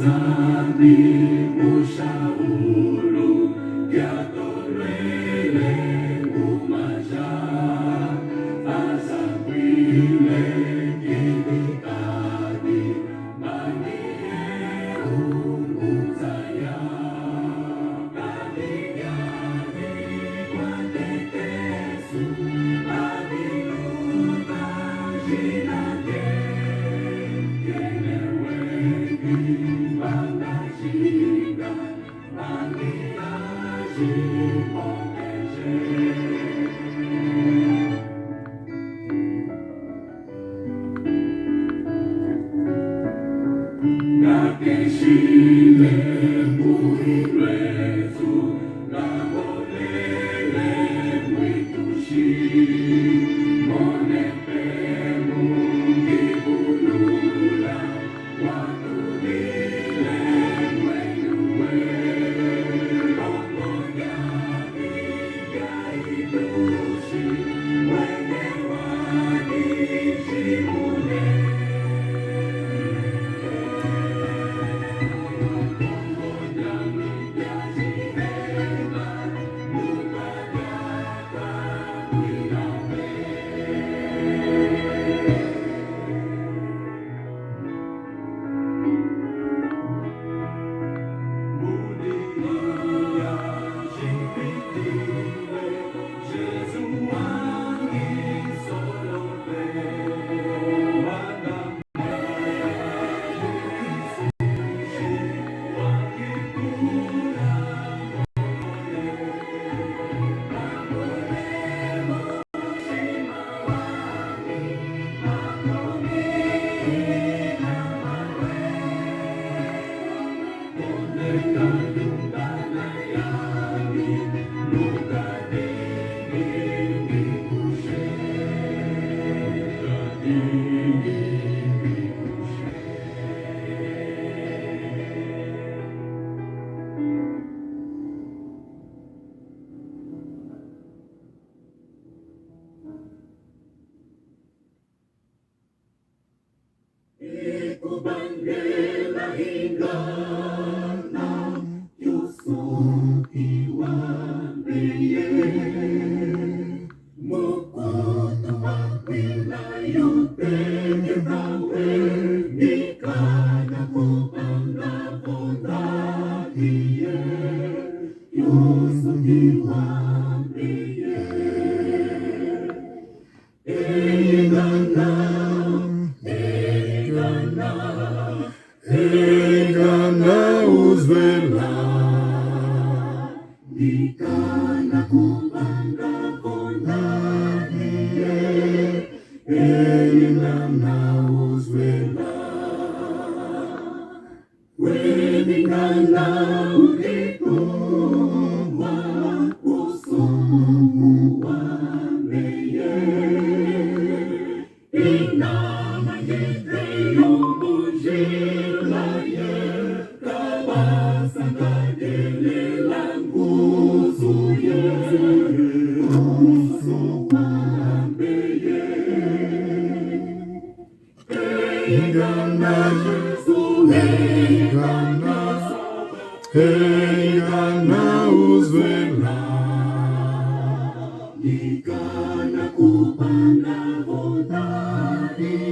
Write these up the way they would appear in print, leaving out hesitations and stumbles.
Ananzani ushauru yatorele umasha asakwile kibikadi maniye umuzaya kaniyani kwa tetesu adinuka jinake Nakeshile muhirezu nabolele mwitushi monepemu kibulula watulile mwenyuwe ongonyani gaidushi mwenye wanishimune Ikubangela ingana yusukiwa mbeye Mokutu wakwila yutenge nawe Nikana kubanga pondakiye Yusukiwa mbeye Ingana Engana uzvela Nikana kubanga pondakiye Engana uzvela Weningana ukitumwa usumu wameye Inama yeteyo mujila ye Kabasanga gelela nguzu ye Usu wambeye Engana Yesu Engana uzvela Nikana kubanga vodadiye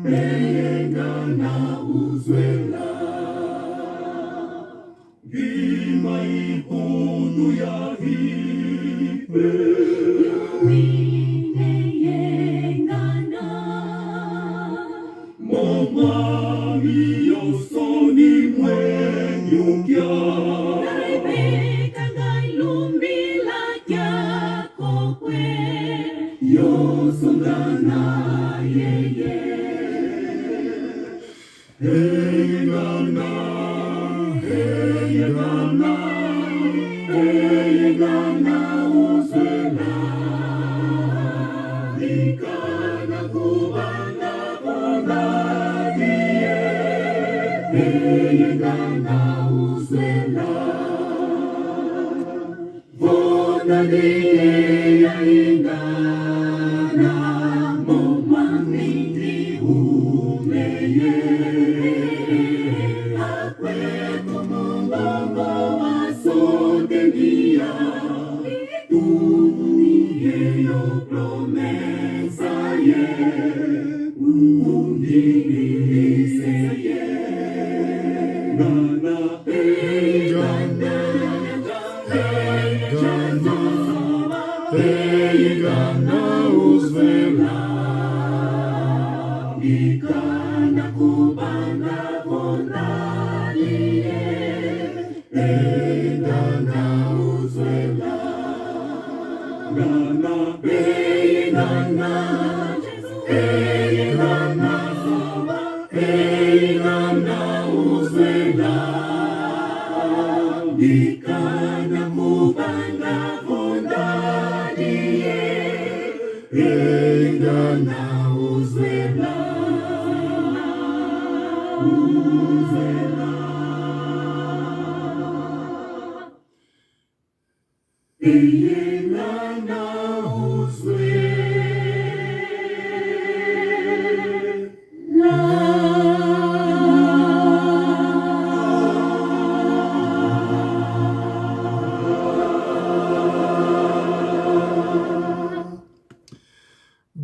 Engana uzvela Gima ikudu ya hipe Yawine yengana Momami yosoni mwenyukya Naibeka ngailumbila kyako kwe Yosongana yeye Engana uzvela Nikana kubanga pondakiye Engana uzvela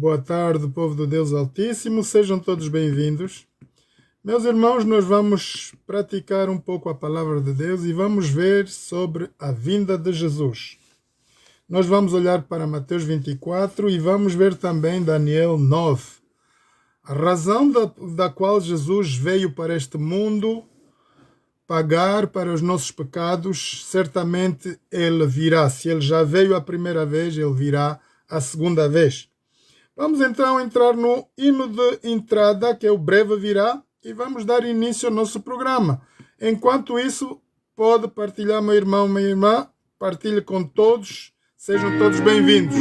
Boa tarde, povo do Deus Altíssimo, sejam todos bem-vindos. Meus irmãos, nós vamos praticar um pouco a palavra de Deus e vamos ver sobre a vinda de Jesus. Nós vamos olhar para Mateus 24 e vamos ver também Daniel 9. A razão da qual Jesus veio para este mundo pagar para os nossos pecados, certamente ele virá. Se ele já veio a primeira vez, ele virá a segunda vez. Vamos então entrar no hino de entrada, que é o breve virá, e vamos dar início ao nosso programa. Enquanto isso, pode partilhar, meu irmão, minha irmã, partilhe com todos, sejam todos bem-vindos.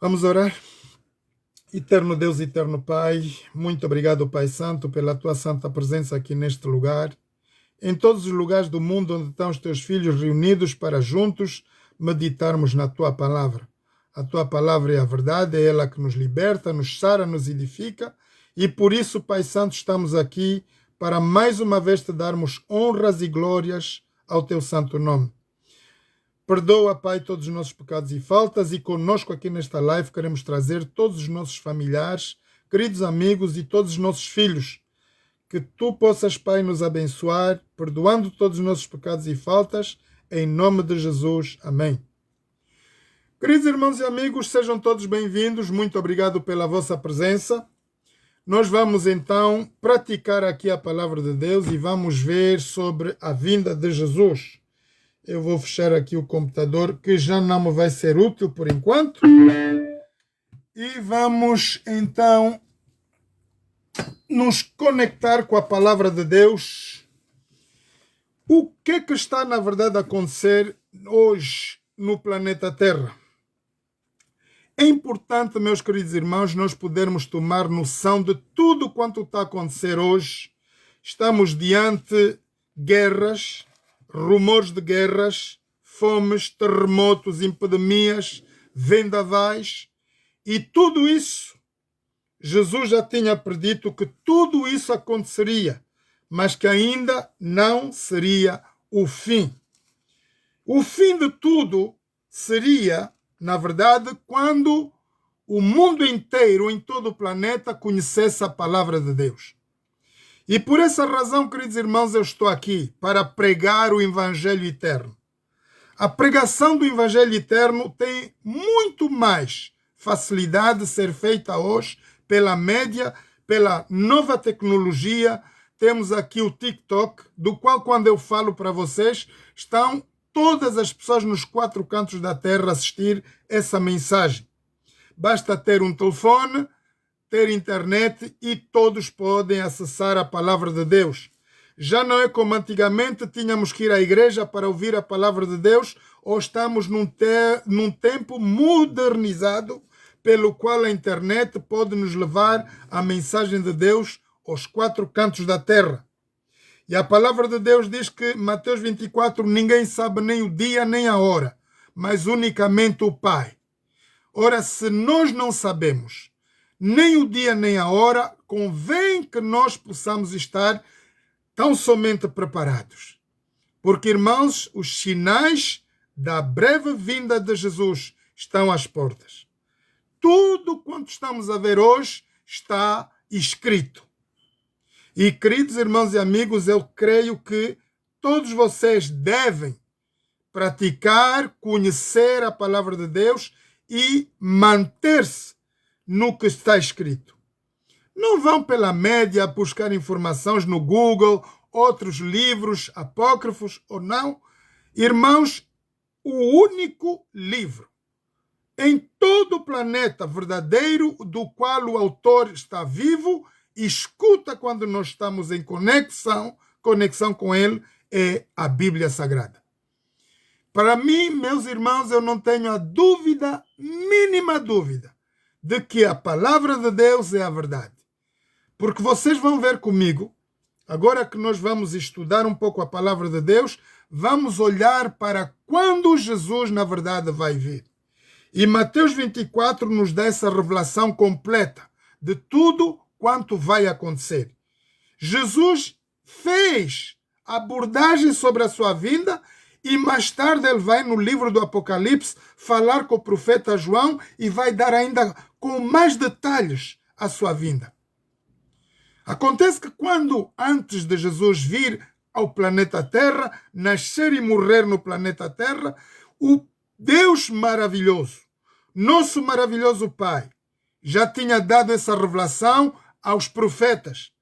Vamos orar. Eterno Deus, eterno Pai, muito obrigado, Pai Santo, pela Tua santa presença aqui neste lugar. em todos os lugares do mundo onde estão os teus filhos reunidos para juntos meditarmos na tua palavra. A tua palavra é a verdade, é ela que nos liberta, nos sara, nos edifica, e por isso, Pai Santo, estamos aqui para mais uma vez te darmos honras e glórias ao teu santo nome. Perdoa, Pai, todos os nossos pecados e faltas, e conosco aqui nesta live queremos trazer todos os nossos familiares, queridos amigos e todos os nossos filhos. Que tu possas, Pai, nos abençoar, perdoando todos os nossos pecados e faltas, em nome de Jesus. Amém. Queridos irmãos e amigos, sejam todos bem-vindos. Muito obrigado pela vossa presença. Nós vamos então praticar aqui a palavra de Deus e vamos ver sobre a vinda de Jesus. Eu vou fechar aqui o computador, que já não me vai ser útil por enquanto. E vamos então nos conectar com a palavra de Deus. O que é que está, na verdade, a acontecer hoje no planeta Terra? É importante, meus queridos irmãos, nós podermos tomar noção de tudo quanto está a acontecer hoje. Estamos diante de guerras, rumores de guerras, fomes, terremotos, epidemias, vendavais, e tudo isso, Jesus já tinha predito que tudo isso aconteceria, mas que ainda não seria o fim. O fim de tudo seria, na verdade, quando o mundo inteiro, em todo o planeta, conhecesse a palavra de Deus. E por essa razão, queridos irmãos, eu estou aqui para pregar o Evangelho Eterno. A pregação do Evangelho Eterno tem muito mais facilidade de ser feita hoje pela média, pela nova tecnologia. Temos aqui o TikTok, do qual, quando eu falo para vocês, estão todas as pessoas nos 4 cantos da terra a assistir essa mensagem. Basta ter um telefone, ter internet e todos podem acessar a palavra de Deus. Já não é como antigamente, tínhamos que ir à igreja para ouvir a palavra de Deus, ou estamos num tempo modernizado, pelo qual a internet pode nos levar a mensagem de Deus aos 4 cantos da terra. E a palavra de Deus diz que, Mateus 24, ninguém sabe nem o dia nem a hora, mas unicamente o Pai. Ora, se nós não sabemos nem o dia nem a hora, convém que nós possamos estar tão somente preparados. Porque, irmãos, os sinais da breve vinda de Jesus estão às portas. Tudo quanto estamos a ver hoje está escrito. E, queridos irmãos e amigos, eu creio que todos vocês devem praticar, conhecer a palavra de Deus e manter-se no que está escrito. Não vão pela média buscar informações no Google, outros livros apócrifos ou não. Irmãos, o único livro em todo o planeta verdadeiro do qual o autor está vivo, escuta quando nós estamos em conexão com ele, é a Bíblia Sagrada. Para mim, meus irmãos, eu não tenho a dúvida, mínima dúvida, de que a palavra de Deus é a verdade. Porque vocês vão ver comigo, agora que nós vamos estudar um pouco a palavra de Deus, vamos olhar para quando Jesus, na verdade, vai vir. E Mateus 24 nos dá essa revelação completa de tudo quanto vai acontecer. Jesus fez abordagem sobre a sua vinda e mais tarde ele vai no livro do Apocalipse falar com o profeta João e vai dar ainda com mais detalhes a sua vinda. Acontece que quando, antes de Jesus vir ao planeta Terra, nascer e morrer no planeta Terra, o Deus maravilhoso, nosso maravilhoso Pai, já tinha dado essa revelação aos profetas.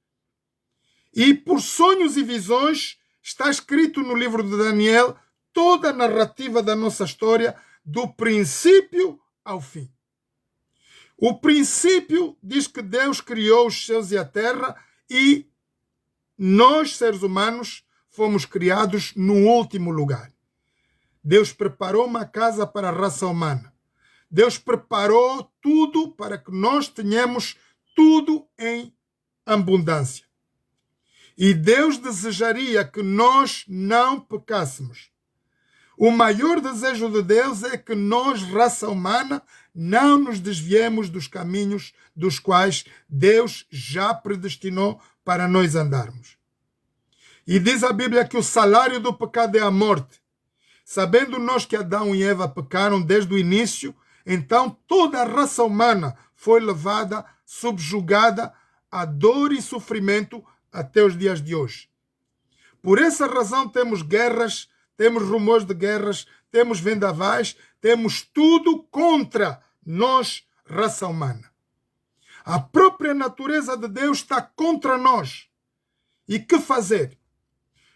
E por sonhos e visões está escrito no livro de Daniel toda a narrativa da nossa história, do princípio ao fim. O princípio diz que Deus criou os céus e a terra e nós, seres humanos, fomos criados no último lugar. Deus preparou uma casa para a raça humana. Deus preparou tudo para que nós tenhamos tudo em abundância. E Deus desejaria que nós não pecássemos. O maior desejo de Deus é que nós, raça humana, não nos desviemos dos caminhos dos quais Deus já predestinou para nós andarmos. E diz a Bíblia que o salário do pecado é a morte. Sabendo nós que Adão e Eva pecaram desde o início, então toda a raça humana foi levada, subjugada a dor e sofrimento até os dias de hoje. Por essa razão temos guerras, temos rumores de guerras, temos vendavais, temos tudo contra nós, raça humana. A própria natureza de Deus está contra nós. E que fazer?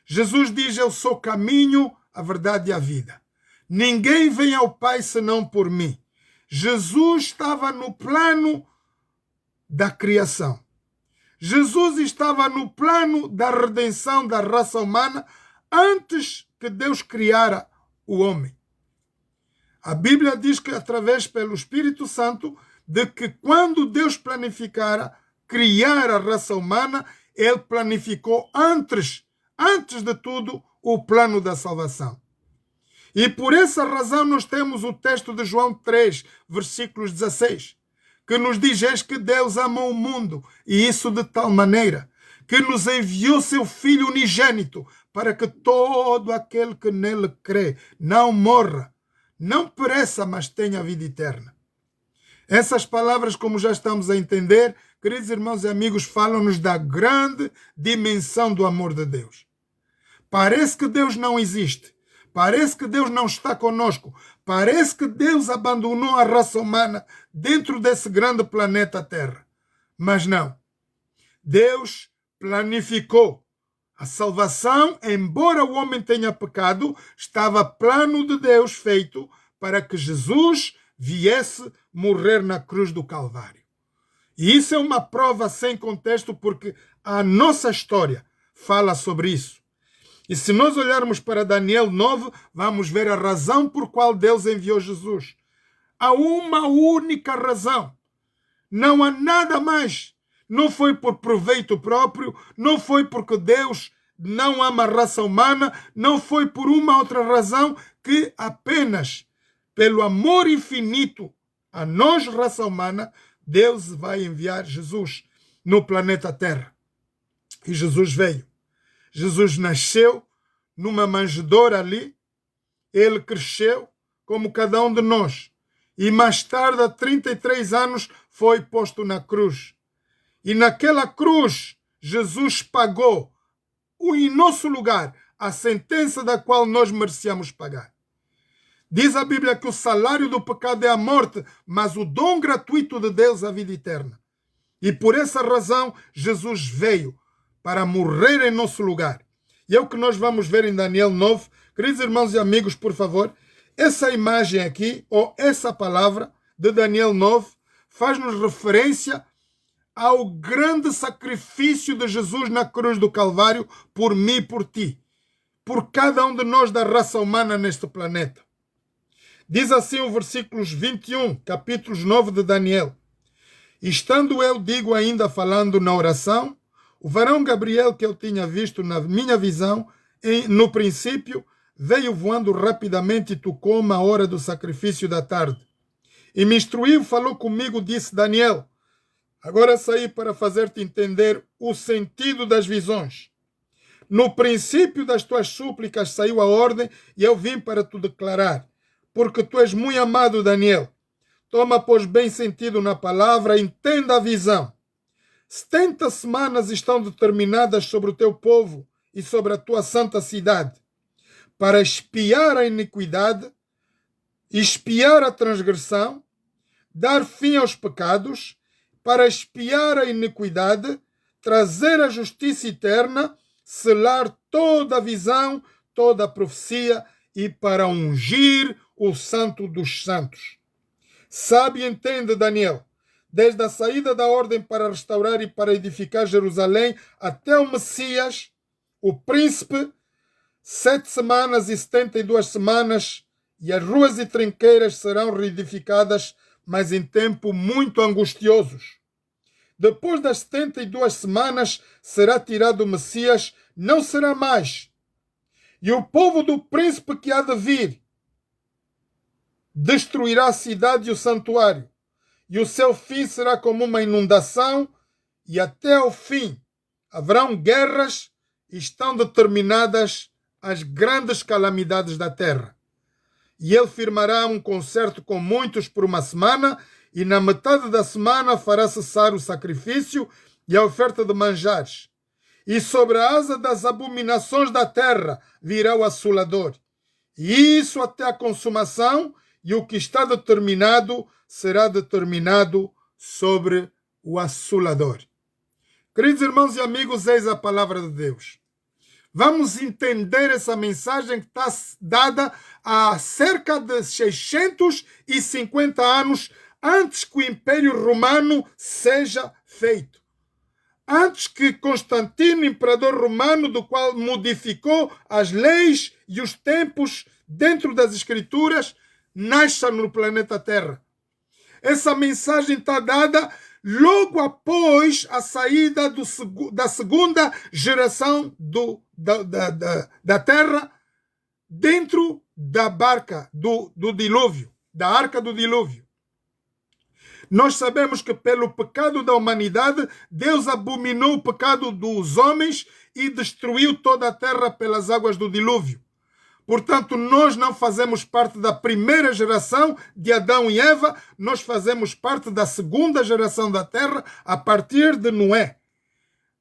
Jesus diz: eu sou o caminho, a verdade e a vida. Ninguém vem ao Pai senão por mim. Jesus estava no plano da criação. Jesus estava no plano da redenção da raça humana antes que Deus criara o homem. A Bíblia diz que através pelo Espírito Santo, de que quando Deus planificara criar a raça humana, ele planificou antes de tudo, o plano da salvação. E por essa razão nós temos o texto de João 3, versículos 16, que nos diz: eis que Deus amou o mundo, e isso de tal maneira, que nos enviou seu Filho unigênito, para que todo aquele que nele crê não morra, não pereça, mas tenha vida eterna. Essas palavras, como já estamos a entender, queridos irmãos e amigos, falam-nos da grande dimensão do amor de Deus. Parece que Deus não existe. Parece que Deus não está conosco. Parece que Deus abandonou a raça humana dentro desse grande planeta Terra. Mas não. Deus planificou a salvação, embora o homem tenha pecado, estava plano de Deus feito para que Jesus viesse morrer na cruz do Calvário. E isso é uma prova sem contexto, porque a nossa história fala sobre isso. E se nós olharmos para Daniel 9, vamos ver a razão por qual Deus enviou Jesus. Há uma única razão. Não há nada mais. Não foi por proveito próprio, não foi porque Deus não ama a raça humana, não foi por uma outra razão que apenas pelo amor infinito a nós, raça humana, Deus vai enviar Jesus no planeta Terra. E Jesus veio. Jesus nasceu numa manjedoura ali, ele cresceu como cada um de nós. E mais tarde, há 33 anos, foi posto na cruz. E naquela cruz, Jesus pagou em nosso lugar a sentença da qual nós merecíamos pagar. Diz a Bíblia que o salário do pecado é a morte, mas o dom gratuito de Deus é a vida eterna. E por essa razão, Jesus veio para morrer em nosso lugar. E é o que nós vamos ver em Daniel 9. Queridos irmãos e amigos, por favor, essa imagem aqui, ou essa palavra de Daniel 9, faz-nos referência ao grande sacrifício de Jesus na cruz do Calvário por mim e por ti, por cada um de nós da raça humana neste planeta. Diz assim o versículos 21, capítulos 9 de Daniel. Estando eu, digo ainda falando na oração, o varão Gabriel que eu tinha visto na minha visão, no princípio, veio voando rapidamente e tocou-me a hora do sacrifício da tarde. E me instruiu, falou comigo, disse: Daniel, agora saí para fazer-te entender o sentido das visões. No princípio das tuas súplicas saiu a ordem e eu vim para te declarar, porque tu és muito amado, Daniel. Toma, pois, bem sentido na palavra, entenda a visão. 70 semanas estão determinadas sobre o teu povo e sobre a tua santa cidade, para espiar a iniquidade, espiar a transgressão, dar fim aos pecados, para espiar a iniquidade, trazer a justiça eterna, selar toda a visão, toda a profecia e para ungir o santo dos santos. Sabe e entende, Daniel, desde a saída da ordem para restaurar e para edificar Jerusalém até o Messias, o príncipe, 7 semanas e 72 semanas, e as ruas e trinqueiras serão reedificadas, mas em tempo muito angustiosos. depois das 72 semanas, será tirado o Messias, não será mais. E o povo do príncipe que há de vir destruirá a cidade e o santuário. E o seu fim será como uma inundação, e até ao fim haverão guerras, e estão determinadas as grandes calamidades da terra. E ele firmará um concerto com muitos por uma semana, e na metade da semana fará cessar o sacrifício e a oferta de manjares. E sobre a asa das abominações da terra virá o assolador. E isso até a consumação, e o que está determinado será determinado sobre o assolador. Queridos irmãos e amigos, eis a palavra de Deus. Vamos entender essa mensagem que está dada há cerca de 650 anos antes que o Império Romano seja feito. Antes que Constantino, imperador romano, do qual modificou as leis e os tempos dentro das Escrituras, nasça no planeta Terra. Essa mensagem está dada logo após a saída da segunda geração da Terra dentro da barca do dilúvio, da arca do dilúvio. Nós sabemos que pelo pecado da humanidade, Deus abominou o pecado dos homens e destruiu toda a terra pelas águas do dilúvio. Portanto, nós não fazemos parte da primeira geração de Adão e Eva, nós fazemos parte da segunda geração da terra a partir de Noé.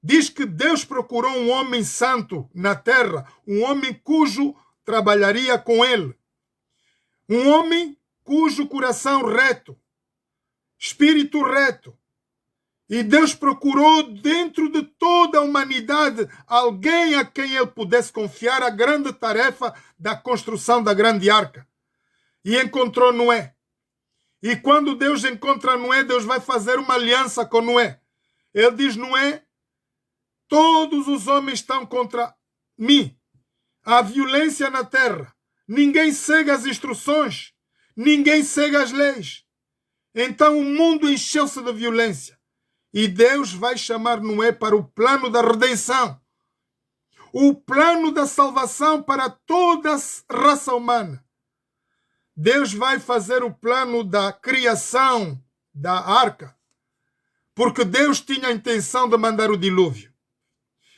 Diz que Deus procurou um homem santo na terra, um homem cujo trabalharia com ele. Um homem cujo coração reto, espírito reto. E Deus procurou dentro de toda a humanidade alguém a quem ele pudesse confiar a grande tarefa da construção da grande arca. E encontrou Noé. E quando Deus encontra Noé, Deus vai fazer uma aliança com Noé. Ele diz: Noé, todos os homens estão contra mim. Há violência na terra. Ninguém segue as instruções. Ninguém segue as leis. Então o mundo encheu-se de violência. E Deus vai chamar Noé para o plano da redenção. O plano da salvação para toda a raça humana. Deus vai fazer o plano da criação da arca. Porque Deus tinha a intenção de mandar o dilúvio.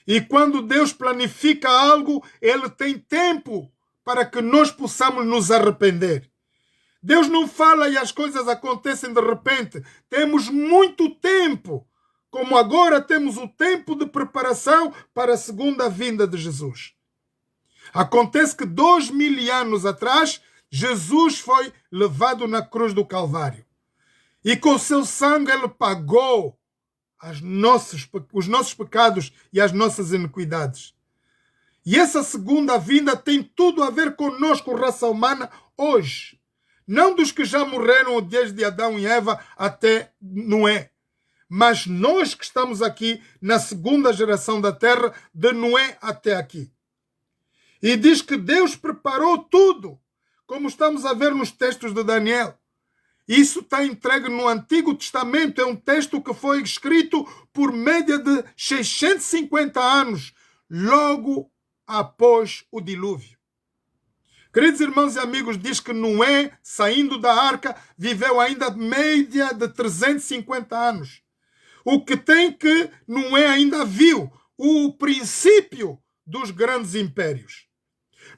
E quando Deus planifica algo, Ele tem tempo para que nós possamos nos arrepender. Deus não fala e as coisas acontecem de repente. Temos muito tempo, como agora temos o tempo de preparação para a segunda vinda de Jesus. Acontece que 2000 anos atrás, Jesus foi levado na cruz do Calvário. E com seu sangue ele pagou os nossos pecados e as nossas iniquidades. E essa segunda vinda tem tudo a ver conosco, raça humana, hoje. Não dos que já morreram desde Adão e Eva até Noé. Mas nós que estamos aqui na segunda geração da terra, de Noé até aqui. E diz que Deus preparou tudo, como estamos a ver nos textos de Daniel. Isso está entregue no Antigo Testamento. É um texto que foi escrito por média de 650 anos, logo após o dilúvio. Queridos irmãos e amigos, diz que Noé, saindo da arca, viveu ainda média de 350 anos. O que tem que Noé ainda viu o princípio dos grandes impérios.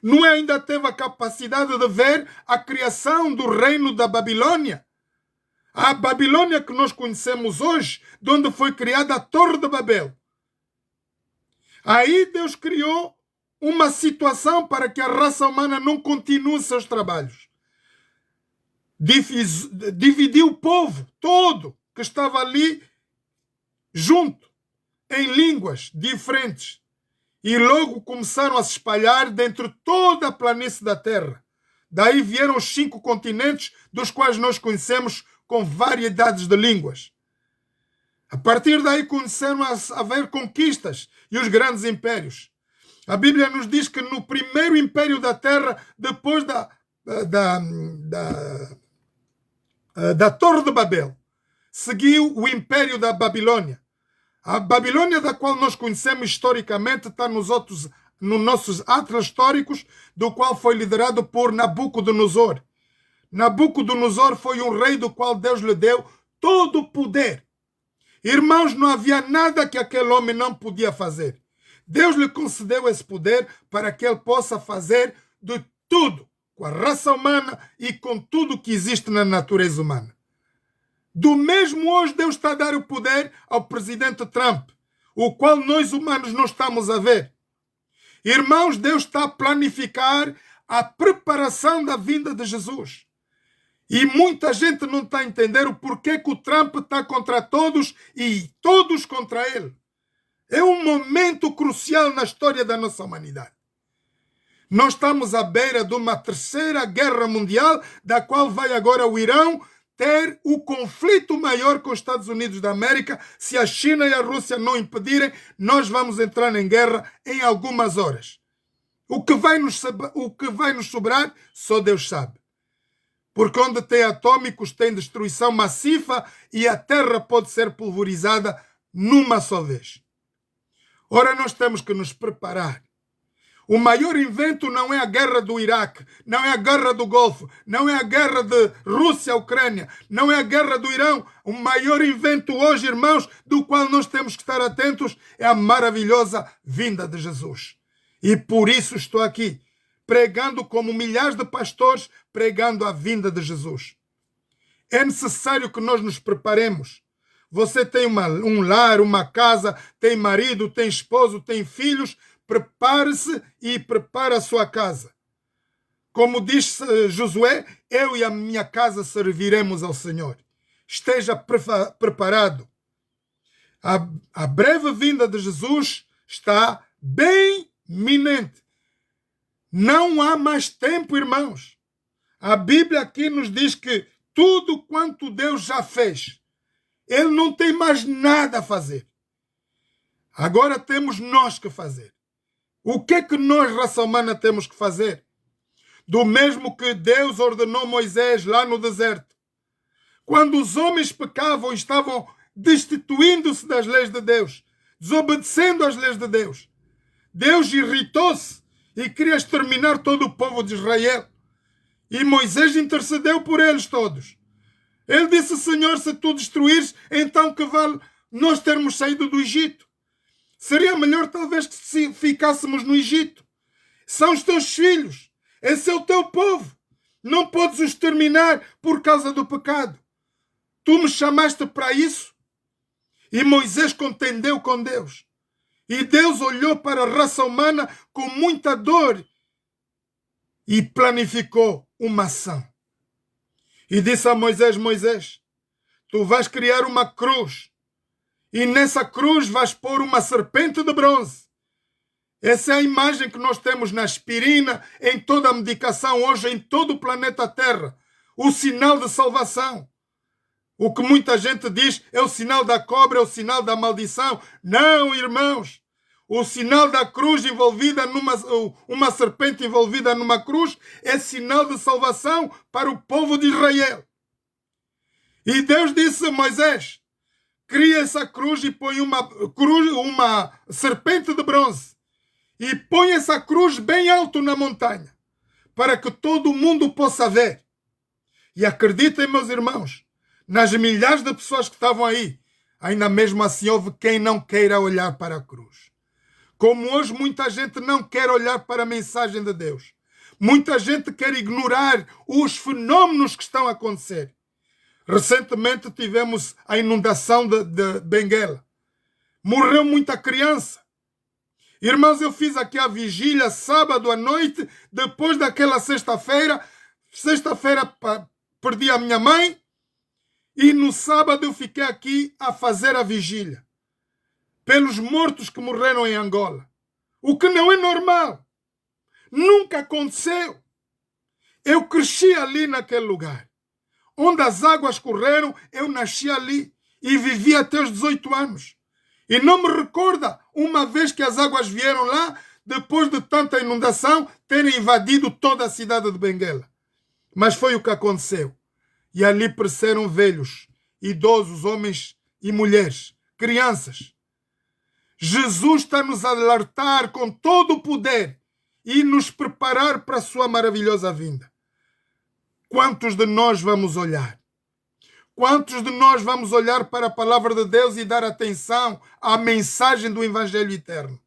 Noé ainda teve a capacidade de ver a criação do reino da Babilônia. A Babilônia que nós conhecemos hoje, de onde foi criada a Torre de Babel. Aí Deus criou uma situação para que a raça humana não continue seus trabalhos. Dividiu o povo todo que estava ali junto, em línguas diferentes. E logo começaram a se espalhar dentro de toda a planície da terra. Daí vieram os 5 continentes, dos quais nós conhecemos com variedades de línguas. A partir daí começaram a haver conquistas e os grandes impérios. A Bíblia nos diz que no primeiro império da terra, depois da Torre de Babel, seguiu o império da Babilônia. A Babilônia, da qual nós conhecemos historicamente, está nos nossos atlas históricos, do qual foi liderado por Nabucodonosor. Nabucodonosor foi um rei do qual Deus lhe deu todo o poder. Irmãos, não havia nada que aquele homem não podia fazer. Deus lhe concedeu esse poder para que ele possa fazer de tudo com a raça humana e com tudo que existe na natureza humana. Do mesmo hoje, Deus está a dar o poder ao presidente Trump, o qual nós humanos não estamos a ver. Irmãos, Deus está a planificar a preparação da vinda de Jesus. E muita gente não está a entender o porquê que o Trump está contra todos e todos contra ele. É um momento crucial na história da nossa humanidade. Nós estamos à beira de uma terceira guerra mundial, da qual vai agora o Irão ter o conflito maior com os Estados Unidos da América. Se a China e a Rússia não impedirem, nós vamos entrar em guerra em algumas horas. O que vai nos sobrar, só Deus sabe. Porque onde tem atômicos tem destruição maciça e a terra pode ser pulverizada numa só vez. Ora, nós temos que nos preparar. O maior invento não é a guerra do Iraque, não é a guerra do Golfo, não é a guerra de Rússia-Ucrânia, não é a guerra do Irão. O maior invento hoje, irmãos, do qual nós temos que estar atentos, é a maravilhosa vinda de Jesus. E por isso estou aqui, pregando como milhares de pastores, pregando a vinda de Jesus. É necessário que nós nos preparemos. Você tem um lar, uma casa, tem marido, tem esposo, tem filhos. Prepare-se e prepare a sua casa. Como diz Josué, eu e a minha casa serviremos ao Senhor. Esteja preparado. A breve vinda de Jesus está bem iminente. Não há mais tempo, irmãos. A Bíblia aqui nos diz que tudo quanto Deus já fez, Ele não tem mais nada a fazer. Agora temos nós que fazer. O que é que nós, raça humana, temos que fazer? Do mesmo que Deus ordenou Moisés lá no deserto. Quando os homens pecavam e estavam destituindo-se das leis de Deus, desobedecendo às leis de Deus, Deus irritou-se e queria exterminar todo o povo de Israel. E Moisés intercedeu por eles todos. Ele disse: Senhor, se tu destruires, então que vale nós termos saído do Egito? Seria melhor talvez que ficássemos no Egito. São os teus filhos. Esse é o teu povo. Não podes os exterminar por causa do pecado. Tu me chamaste para isso? E Moisés contendeu com Deus. E Deus olhou para a raça humana com muita dor e planificou uma ação. E disse a Moisés: Moisés, tu vais criar uma cruz. E nessa cruz vais pôr uma serpente de bronze. Essa é a imagem que nós temos na aspirina, em toda a medicação hoje, em todo o planeta Terra. O sinal de salvação. O que muita gente diz é o sinal da cobra, é o sinal da maldição. Não, irmãos. O sinal da cruz envolvida uma serpente envolvida numa cruz é sinal de salvação para o povo de Israel. E Deus disse a Moisés: cria essa cruz e põe uma serpente de bronze. E põe essa cruz bem alto na montanha, para que todo mundo possa ver. E acreditem, meus irmãos, nas milhares de pessoas que estavam aí, ainda mesmo assim houve quem não queira olhar para a cruz. Como hoje muita gente não quer olhar para a mensagem de Deus. Muita gente quer ignorar os fenómenos que estão a acontecer. Recentemente tivemos a inundação de Benguela. Morreu muita criança. Irmãos, eu fiz aqui a vigília sábado à noite, depois daquela sexta-feira. Sexta-feira perdi a minha mãe e no sábado eu fiquei aqui a fazer a vigília pelos mortos que morreram em Angola. O que não é normal. Nunca aconteceu. Eu cresci ali naquele lugar. Onde as águas correram, eu nasci ali e vivi até os 18 anos. E não me recorda uma vez que as águas vieram lá, depois de tanta inundação, terem invadido toda a cidade de Benguela. Mas foi o que aconteceu. E ali pereceram velhos, idosos, homens e mulheres, crianças. Jesus está nos alertar com todo o poder e nos preparar para a sua maravilhosa vinda. Quantos de nós vamos olhar? Quantos de nós vamos olhar para a palavra de Deus e dar atenção à mensagem do Evangelho eterno?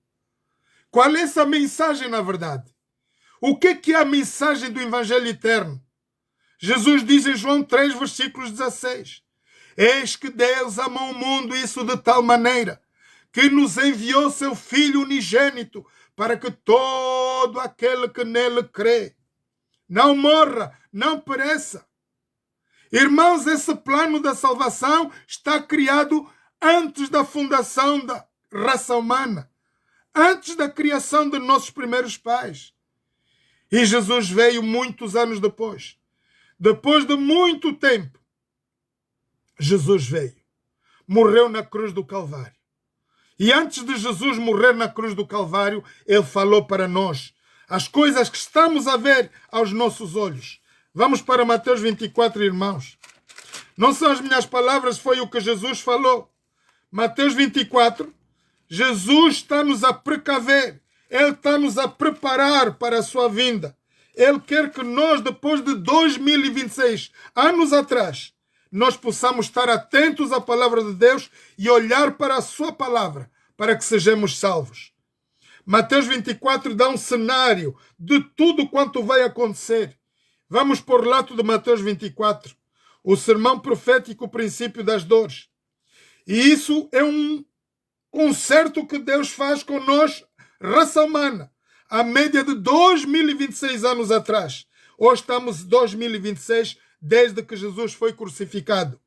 Qual é essa mensagem, na verdade? O que é a mensagem do Evangelho eterno? Jesus diz em João 3, versículos 16: Eis que Deus amou o mundo, isso de tal maneira, que nos enviou seu Filho unigênito, para que todo aquele que nele crê não morra, não pereça. Irmãos, esse plano da salvação está criado antes da fundação da raça humana, antes da criação de nossos primeiros pais. E Jesus veio muitos anos depois. Depois de muito tempo, Jesus veio. Morreu na cruz do Calvário. E antes de Jesus morrer na cruz do Calvário, ele falou para nós as coisas que estamos a ver aos nossos olhos. Vamos para Mateus 24, irmãos. Não são as minhas palavras, foi o que Jesus falou. Mateus 24, Jesus está-nos a precaver. Ele está-nos a preparar para a sua vinda. Ele quer que nós, depois de 2026 anos atrás, nós possamos estar atentos à palavra de Deus e olhar para a sua palavra, para que sejamos salvos. Mateus 24 dá um cenário de tudo quanto vai acontecer. Vamos por lato de Mateus 24, o sermão profético, o princípio das dores. E isso é um concerto que Deus faz com nós, raça humana, a média de 2026 anos atrás. Hoje estamos em 2026, desde que Jesus foi crucificado.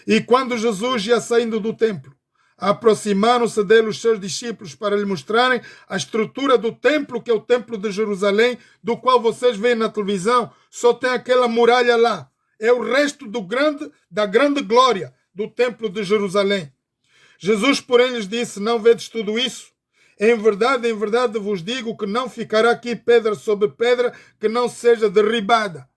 E quando Jesus ia saindo do templo, aproximaram-se dele os seus discípulos para lhe mostrarem a estrutura do templo, que é o templo de Jerusalém, do qual vocês veem na televisão. Só tem aquela muralha lá. É o resto da grande glória do templo de Jerusalém. Jesus, porém, lhes disse: não vedes tudo isso? Em verdade vos digo que não ficará aqui pedra sobre pedra que não seja derribada.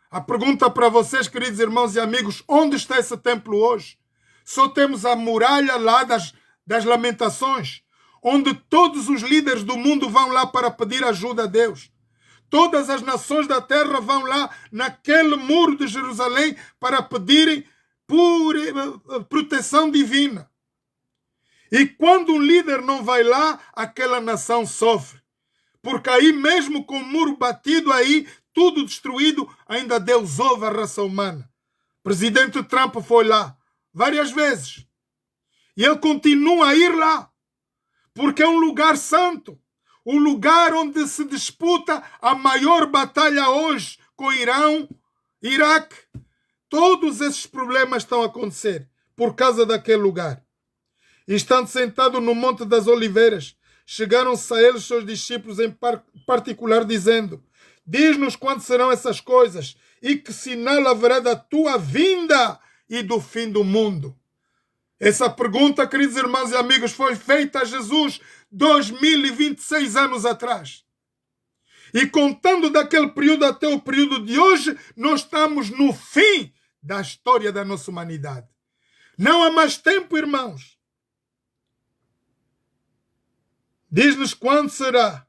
A pergunta para vocês, queridos irmãos e amigos: onde está esse templo hoje? Só temos a muralha lá das lamentações, onde todos os líderes do mundo vão lá para pedir ajuda a Deus. Todas as nações da terra vão lá naquele muro de Jerusalém para pedirem proteção divina. E quando um líder não vai lá, aquela nação sofre. Porque aí mesmo com o muro batido, aí tudo destruído, ainda Deus ouve a raça humana. Presidente Trump foi lá várias vezes. E ele continua a ir lá. Porque é um lugar santo. Um lugar onde se disputa a maior batalha hoje com Irão, Iraque. Todos esses problemas estão a acontecer por causa daquele lugar. E estando sentado no Monte das Oliveiras, chegaram-se a ele seus discípulos em particular, dizendo: diz-nos quando serão essas coisas e que sinal haverá da tua vinda e do fim do mundo. Essa pergunta, queridos irmãos e amigos, foi feita a Jesus 2026 anos atrás. E contando daquele período até o período de hoje, nós estamos no fim da história da nossa humanidade. Não há mais tempo, irmãos. Diz-nos quando será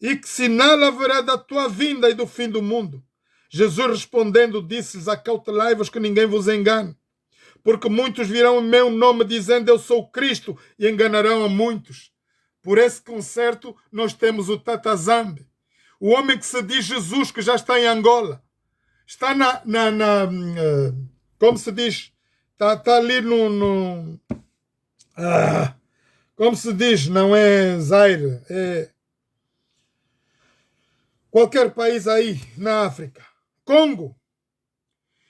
e que sinal haverá da tua vinda e do fim do mundo. Jesus respondendo disse-lhes: acautelai-vos que ninguém vos engane, porque muitos virão em meu nome dizendo eu sou Cristo e enganarão a muitos. Por esse concerto nós temos o Tata Zambi, o homem que se diz Jesus, que já está em Angola. Está como se diz? Está ali como se diz? Não é Zaire, é qualquer país aí na África. Congo.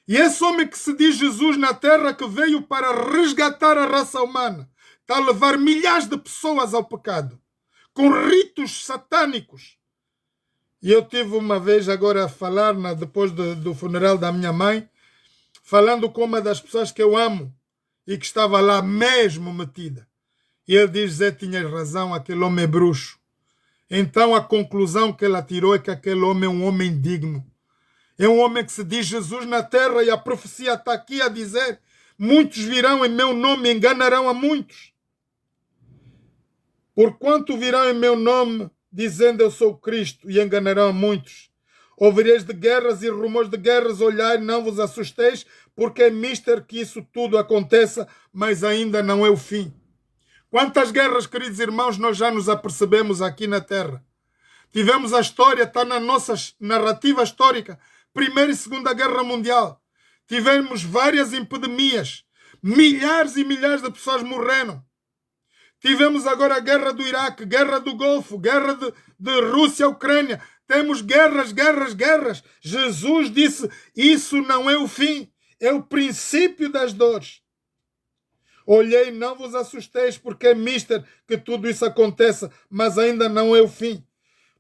E esse homem que se diz Jesus na terra, que veio para resgatar a raça humana, está a levar milhares de pessoas ao pecado, com ritos satânicos. E eu tive uma vez agora a falar, depois do funeral da minha mãe, falando com uma das pessoas que eu amo e que estava lá mesmo metida. E ele diz: Zé, tinhas razão, aquele homem é bruxo. Então a conclusão que ela tirou é que aquele homem é um homem digno. É um homem que se diz Jesus na terra e a profecia está aqui a dizer: muitos virão em meu nome e enganarão a muitos. Porquanto virão em meu nome, dizendo eu sou Cristo, e enganarão a muitos. Ouvireis de guerras e rumores de guerras, olhai, não vos assusteis, porque é mister que isso tudo aconteça, mas ainda não é o fim. Quantas guerras, queridos irmãos, nós já nos apercebemos aqui na Terra. Tivemos a história, está na nossa narrativa histórica, Primeira e Segunda Guerra Mundial. Tivemos várias epidemias, milhares e milhares de pessoas morreram. Tivemos agora a guerra do Iraque, guerra do Golfo, guerra de Rússia, Ucrânia. Temos guerras, guerras, guerras. Jesus disse, isso não é o fim, é o princípio das dores. Olhei, não vos assusteis, porque é mister que tudo isso aconteça, mas ainda não é o fim.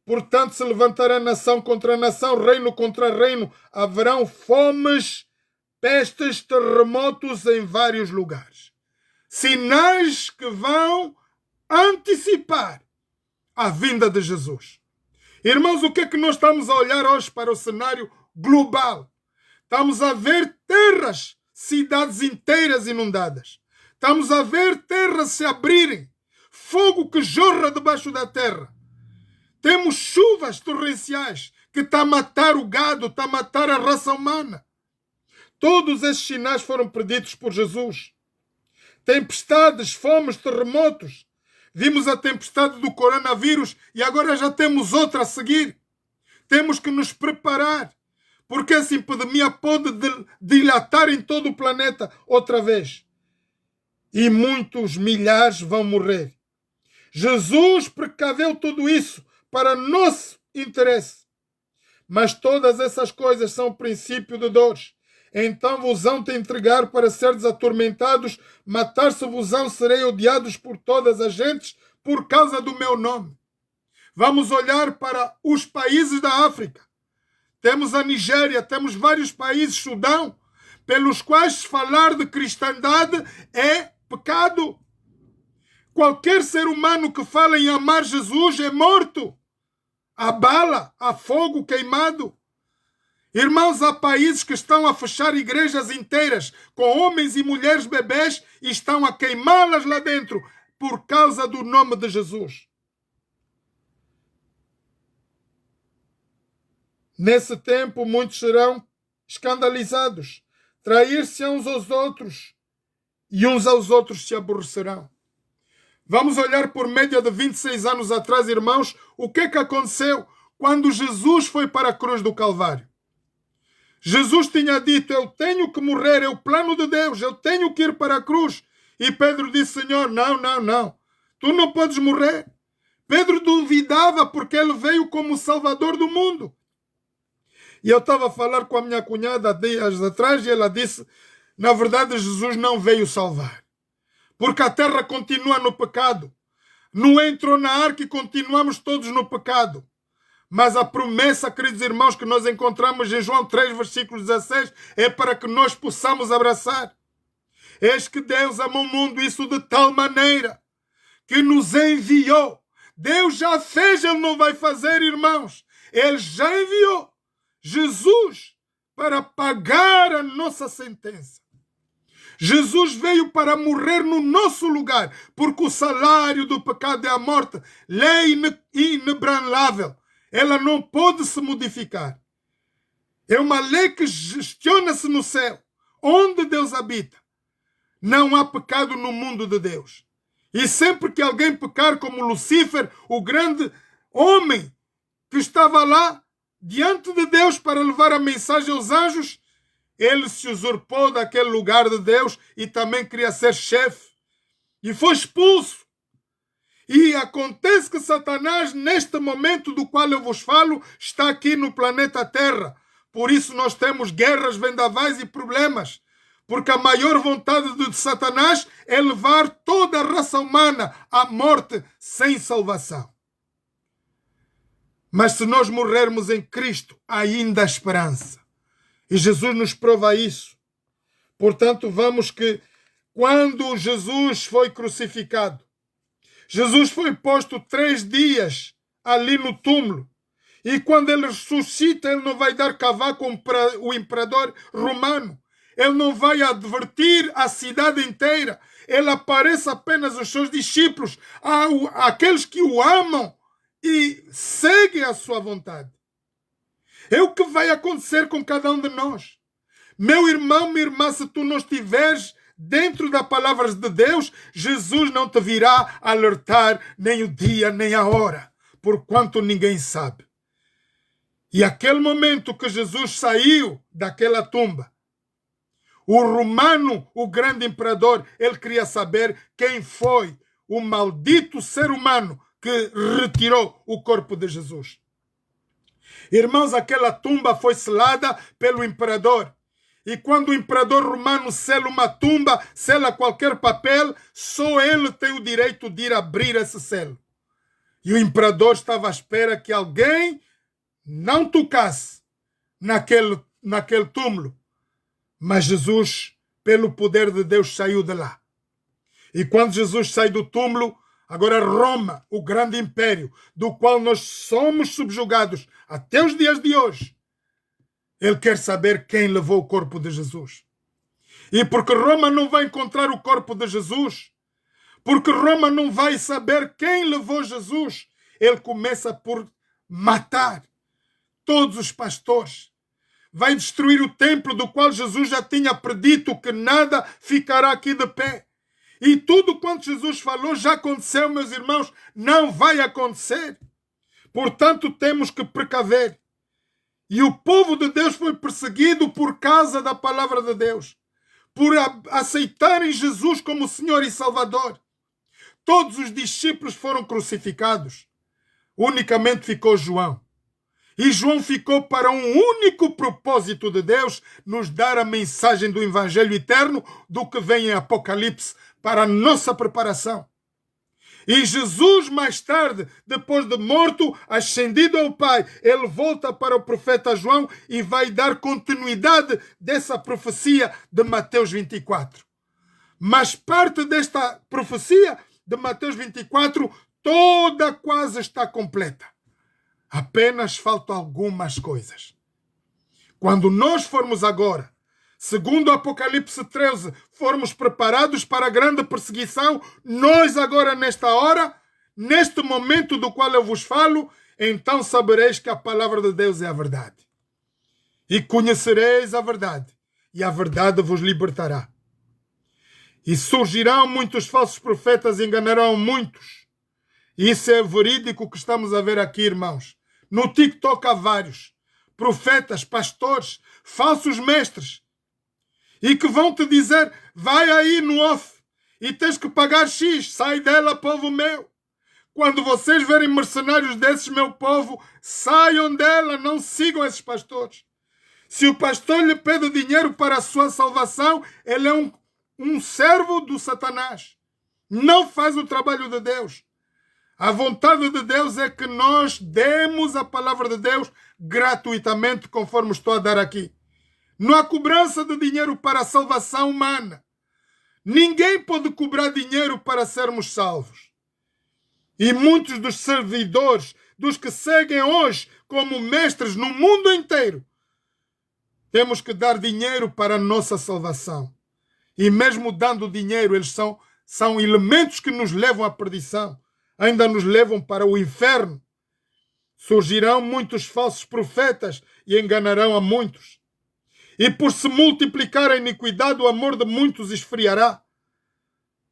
Portanto, se levantará nação contra nação, reino contra reino, haverão fomes, pestes, terremotos em vários lugares. Sinais que vão antecipar a vinda de Jesus. Irmãos, o que é que nós estamos a olhar hoje para o cenário global? Estamos a ver terras, cidades inteiras inundadas. Estamos a ver terras se abrirem, fogo que jorra debaixo da terra. Temos chuvas torrenciais que está a matar o gado, está a matar a raça humana. Todos esses sinais foram preditos por Jesus. Tempestades, fomes, terremotos. Vimos a tempestade do coronavírus e agora já temos outra a seguir. Temos que nos preparar, porque essa epidemia pode dilatar em todo o planeta outra vez. E muitos milhares vão morrer. Jesus precaveu tudo isso para nosso interesse. Mas todas essas coisas são o princípio de dores. Então vos hão de entregar para seres atormentados, matar-se-vos-ão, serei odiados por todas as gentes por causa do meu nome. Vamos olhar para os países da África. Temos a Nigéria, temos vários países, Sudão, pelos quais falar de cristandade é pecado. Qualquer ser humano que fala em amar Jesus é morto. A bala, a fogo queimado. Irmãos, há países que estão a fechar igrejas inteiras com homens e mulheres bebês e estão a queimá-las lá dentro por causa do nome de Jesus. Nesse tempo, muitos serão escandalizados, trair-se uns aos outros e uns aos outros se aborrecerão. Vamos olhar por média de 26 anos atrás, irmãos, o que aconteceu quando Jesus foi para a cruz do Calvário. Jesus tinha dito, eu tenho que morrer, é o plano de Deus, eu tenho que ir para a cruz. E Pedro disse, Senhor, não, tu não podes morrer. Pedro duvidava porque ele veio como Salvador do mundo. E eu estava a falar com a minha cunhada há dias atrás e ela disse, na verdade Jesus não veio salvar. Porque a terra continua no pecado. Não entrou na arca e continuamos todos no pecado. Mas a promessa, queridos irmãos, que nós encontramos em João 3, versículo 16, é para que nós possamos abraçar. Eis que Deus amou o mundo, isso de tal maneira, que nos enviou. Deus já fez, Ele não vai fazer, irmãos. Ele já enviou Jesus para pagar a nossa sentença. Jesus veio para morrer no nosso lugar, porque o salário do pecado é a morte, lei inebranlável. Ela não pode se modificar. É uma lei que gestiona-se no céu, onde Deus habita. Não há pecado no mundo de Deus. E sempre que alguém pecar como Lucifer, o grande homem que estava lá diante de Deus para levar a mensagem aos anjos, ele se usurpou daquele lugar de Deus e também queria ser chefe. E foi expulso. E acontece que Satanás, neste momento do qual eu vos falo, está aqui no planeta Terra. Por isso nós temos guerras, vendavais e problemas. Porque a maior vontade de Satanás é levar toda a raça humana à morte sem salvação. Mas se nós morrermos em Cristo, ainda há esperança. E Jesus nos prova isso. Portanto, vamos que quando Jesus foi crucificado, Jesus foi posto 3 dias ali no túmulo. E quando ele ressuscita, ele não vai dar cavaco ao imperador romano. Ele não vai advertir a cidade inteira. Ele aparece apenas aos seus discípulos, àqueles que o amam e seguem a sua vontade. É o que vai acontecer com cada um de nós. Meu irmão, minha irmã, se tu não estiveres dentro das palavras de Deus, Jesus não te virá alertar nem o dia nem a hora, porquanto ninguém sabe. E aquele momento que Jesus saiu daquela tumba, o romano, o grande imperador, ele queria saber quem foi o maldito ser humano que retirou o corpo de Jesus. Irmãos, aquela tumba foi selada pelo imperador. E quando o imperador romano sela uma tumba, sela qualquer papel, só ele tem o direito de ir abrir esse selo. E o imperador estava à espera que alguém não tocasse naquele túmulo. Mas Jesus, pelo poder de Deus, saiu de lá. E quando Jesus sai do túmulo, agora Roma, o grande império, do qual nós somos subjugados até os dias de hoje, ele quer saber quem levou o corpo de Jesus. E porque Roma não vai encontrar o corpo de Jesus, porque Roma não vai saber quem levou Jesus, ele começa por matar todos os pastores. Vai destruir o templo do qual Jesus já tinha predito que nada ficará aqui de pé. E tudo quanto Jesus falou já aconteceu, meus irmãos, não vai acontecer. Portanto, temos que precaver. E o povo de Deus foi perseguido por causa da palavra de Deus, por aceitarem Jesus como Senhor e Salvador. Todos os discípulos foram crucificados. Unicamente ficou João. E João ficou para um único propósito de Deus, nos dar a mensagem do Evangelho eterno, do que vem em Apocalipse, para a nossa preparação. E Jesus, mais tarde, depois de morto, ascendido ao Pai, ele volta para o profeta João e vai dar continuidade dessa profecia de Mateus 24. Mas parte desta profecia de Mateus 24, toda quase está completa. Apenas faltam algumas coisas. Quando nós formos agora, segundo Apocalipse 13, formos preparados para a grande perseguição, nós agora nesta hora, neste momento do qual eu vos falo, então sabereis que a palavra de Deus é a verdade. E conhecereis a verdade, e a verdade vos libertará. E surgirão muitos falsos profetas e enganarão muitos. Isso é verídico que estamos a ver aqui, irmãos. No TikTok há vários profetas, pastores, falsos mestres, e que vão te dizer, vai aí no off e tens que pagar X, sai dela, povo meu. Quando vocês verem mercenários desses, meu povo, saiam dela, não sigam esses pastores. Se o pastor lhe pede dinheiro para a sua salvação, ele é um servo do Satanás. Não faz o trabalho de Deus. A vontade de Deus é que nós demos a palavra de Deus gratuitamente, conforme estou a dar aqui. Não há cobrança de dinheiro para a salvação humana. Ninguém pode cobrar dinheiro para sermos salvos. E muitos dos servidores, dos que seguem hoje como mestres no mundo inteiro, temos que dar dinheiro para a nossa salvação. E mesmo dando dinheiro, eles são elementos que nos levam à perdição. Ainda nos levam para o inferno. Surgirão muitos falsos profetas e enganarão a muitos. E por se multiplicar a iniquidade, o amor de muitos esfriará.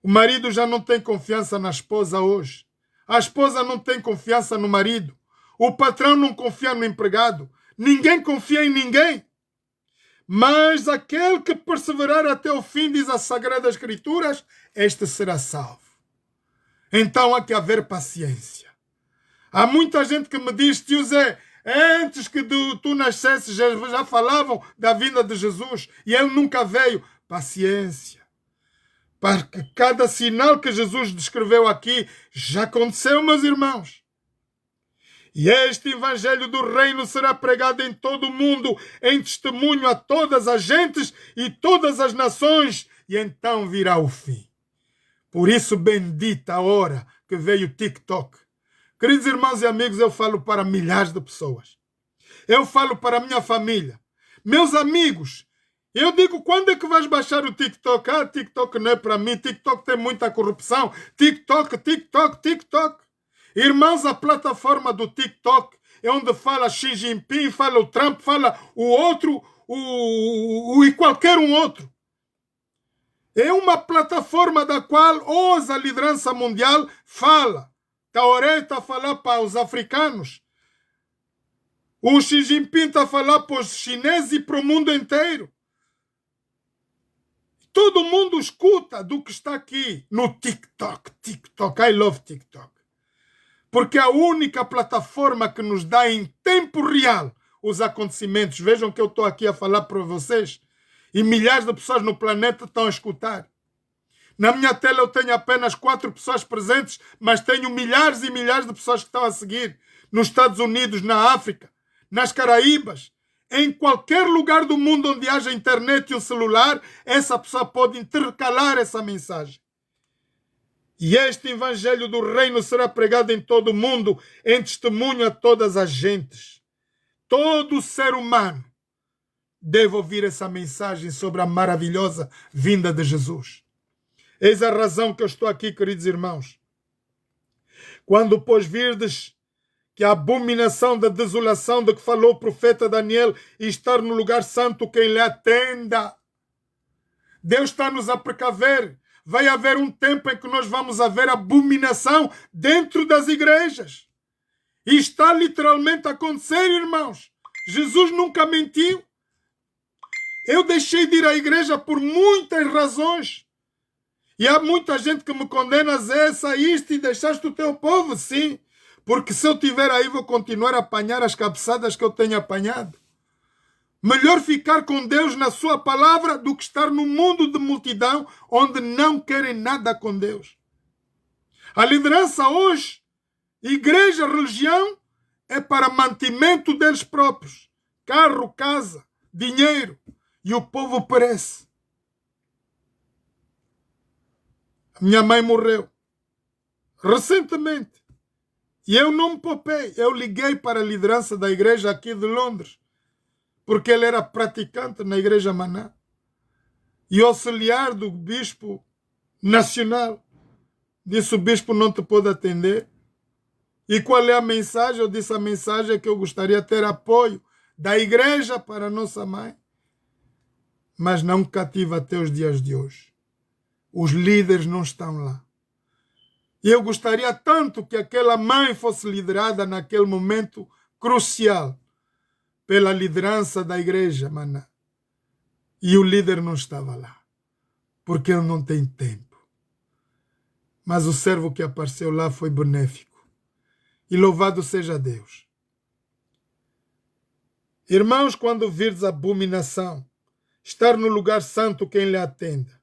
O marido já não tem confiança na esposa hoje. A esposa não tem confiança no marido. O patrão não confia no empregado. Ninguém confia em ninguém. Mas aquele que perseverar até o fim, diz a Sagrada Escrituras, este será salvo. Então há que haver paciência. Há muita gente que me diz, tio Zé, antes que tu nascesses já falavam da vinda de Jesus e ele nunca veio. Paciência. Porque cada sinal que Jesus descreveu aqui já aconteceu, meus irmãos. E este evangelho do reino será pregado em todo o mundo, em testemunho a todas as gentes e todas as nações, e então virá o fim. Por isso, bendita a hora que veio o TikTok. Queridos irmãos e amigos, eu falo para milhares de pessoas. Eu falo para a minha família. Meus amigos, Eu digo, quando é que vais baixar o TikTok? Ah, TikTok não é para mim, TikTok tem muita corrupção. TikTok. Irmãos, a plataforma do TikTok é onde fala Xi Jinping, fala o Trump, fala o outro, e qualquer um outro. É uma plataforma da qual hoje a liderança mundial fala. Traoré está a falar para os africanos. O Xi Jinping está a falar para os chineses e para o mundo inteiro. Todo mundo escuta do que está aqui no TikTok. I love TikTok. Porque é a única plataforma que nos dá em tempo real os acontecimentos. Vejam que eu estou aqui a falar para vocês. E milhares de pessoas no planeta estão a escutar. Na minha tela eu tenho apenas 4 pessoas presentes, mas tenho milhares e milhares de pessoas que estão a seguir. Nos Estados Unidos, na África, nas Caraíbas, em qualquer lugar do mundo onde haja internet e um celular, essa pessoa pode intercalar essa mensagem. E este evangelho do reino será pregado em todo o mundo, em testemunho a todas as gentes. Todo ser humano deve ouvir essa mensagem sobre a maravilhosa vinda de Jesus. Eis a razão que eu estou aqui, queridos irmãos. Quando, pois, virdes que a abominação da desolação de que falou o profeta Daniel e estar no lugar santo, quem lhe atenda. Deus está-nos a precaver. Vai haver um tempo em que nós vamos haver abominação dentro das igrejas. E está literalmente a acontecer, irmãos. Jesus nunca mentiu. Eu deixei de ir à igreja por muitas razões. E há muita gente que me condena, Zé, saíste e deixaste o teu povo. Sim, porque se eu estiver aí vou continuar a apanhar as cabeçadas que eu tenho apanhado. Melhor ficar com Deus na sua palavra do que estar no mundo de multidão onde não querem nada com Deus. A liderança hoje, igreja, religião, é para mantimento deles próprios. Carro, casa, dinheiro. E o povo perece. Minha mãe morreu recentemente. E eu não me poupei. Eu liguei para a liderança da igreja aqui de Londres. Porque ele era praticante na igreja Maná. E o auxiliar do bispo nacional disse: o bispo não te pode atender. E qual é a mensagem? Eu disse: a mensagem é que eu gostaria de ter apoio da igreja para a nossa mãe. Mas não cativa até os dias de hoje. Os líderes não estão lá. E eu gostaria tanto que aquela mãe fosse liderada naquele momento crucial pela liderança da igreja, Maná. E o líder não estava lá, porque ele não tem tempo. Mas o servo que apareceu lá foi benéfico. E louvado seja Deus. Irmãos, quando virdes abominação, estar no lugar santo quem lhe atenda.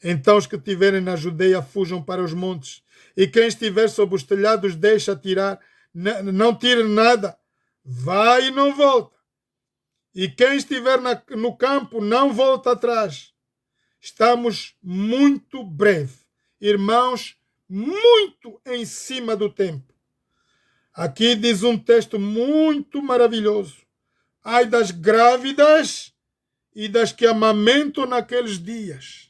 Então os que estiverem na Judeia fujam para os montes, e quem estiver sob os telhados deixa tirar, não tire nada, vai e não volta. E quem estiver no campo não volta atrás. Estamos muito breve, irmãos, muito em cima do tempo. Aqui diz um texto muito maravilhoso. Ai das grávidas e das que amamentam naqueles dias.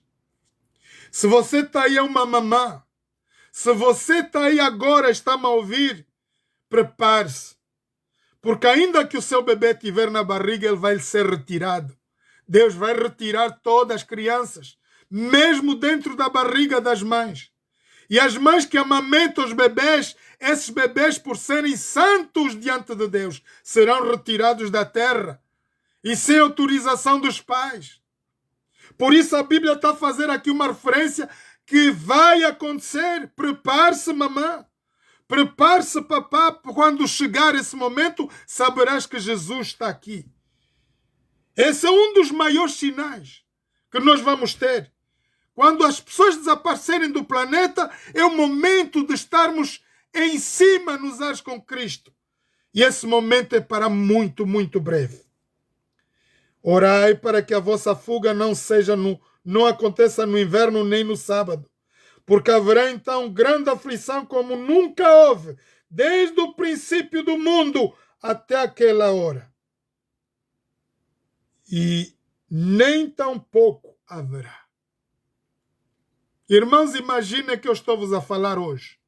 Se você está aí, é uma mamã. Se você está aí agora, está-me a ouvir, prepare-se. Porque ainda que o seu bebê estiver na barriga, ele vai ser retirado. Deus vai retirar todas as crianças, mesmo dentro da barriga das mães. E as mães que amamentam os bebês, esses bebês, por serem santos diante de Deus, serão retirados da terra e sem autorização dos pais. Por isso a Bíblia está a fazer aqui uma referência que vai acontecer. Prepare-se, mamã. Prepare-se, papá. Quando chegar esse momento, saberás que Jesus está aqui. Esse é um dos maiores sinais que nós vamos ter. Quando as pessoas desaparecerem do planeta, é o momento de estarmos em cima nos ares com Cristo. E esse momento é para muito, muito breve. Orai para que a vossa fuga não aconteça no inverno nem no sábado, porque haverá então grande aflição como nunca houve, desde o princípio do mundo até aquela hora. E nem tampouco haverá. Irmãos, imaginem que eu estou-vos a falar hoje.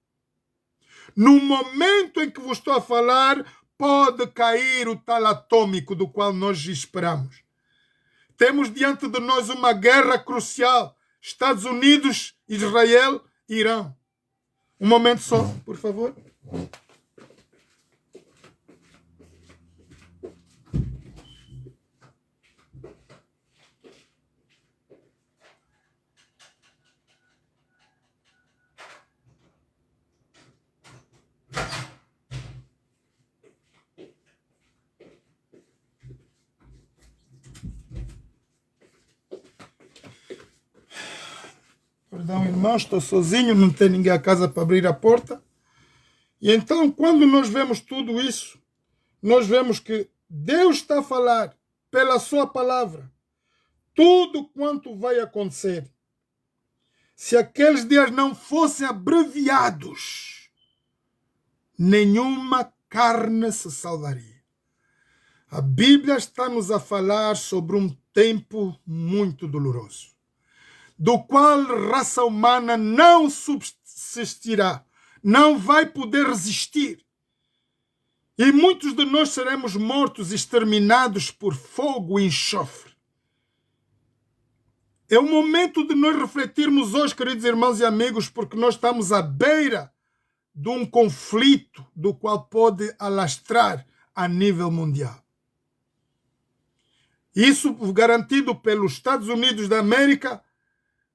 No momento em que vos estou a falar, pode cair o tal atômico do qual nós esperamos. Temos diante de nós uma guerra crucial. Estados Unidos, Israel, Irão. Um momento só, por favor. Perdão, irmão, estou sozinho, não tem ninguém a casa para abrir a porta. E então, quando nós vemos tudo isso, nós vemos que Deus está a falar pela sua palavra tudo quanto vai acontecer. Se aqueles dias não fossem abreviados, nenhuma carne se salvaria. A Bíblia está-nos a falar sobre um tempo muito doloroso, do qual a raça humana não subsistirá, não vai poder resistir. E muitos de nós seremos mortos, exterminados por fogo e enxofre. É o momento de nós refletirmos hoje, queridos irmãos e amigos, porque nós estamos à beira de um conflito do qual pode alastrar a nível mundial. Isso garantido pelos Estados Unidos da América,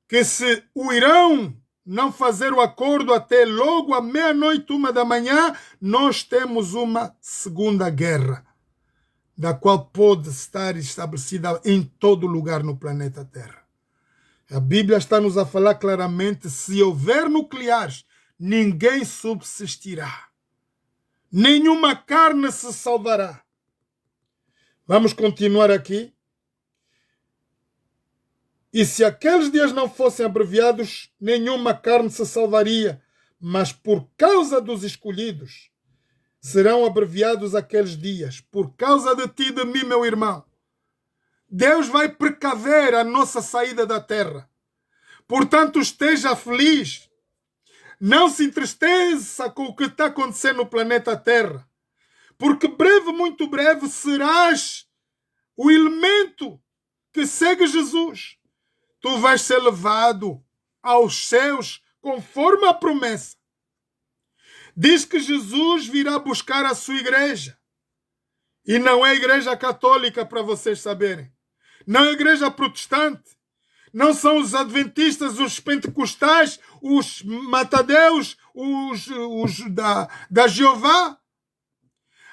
que se o Irão não fazer o acordo até logo à meia-noite, 1h, nós temos uma segunda guerra, da qual pode estar estabelecida em todo lugar no planeta Terra. A Bíblia está-nos a falar claramente, se houver nucleares, ninguém subsistirá. Nenhuma carne se salvará. Vamos continuar aqui. E se aqueles dias não fossem abreviados, nenhuma carne se salvaria, mas por causa dos escolhidos serão abreviados aqueles dias, por causa de ti e de mim, meu irmão. Deus vai precaver a nossa saída da terra. Portanto, esteja feliz. Não se entristeça com o que está acontecendo no planeta Terra, porque breve, muito breve, serás o elemento que segue Jesus. Tu vais ser levado aos céus conforme a promessa. Diz que Jesus virá buscar a sua igreja. E não é a igreja católica, para vocês saberem. Não é a igreja protestante. Não são os adventistas, os pentecostais, os matadeus, os da Jeová.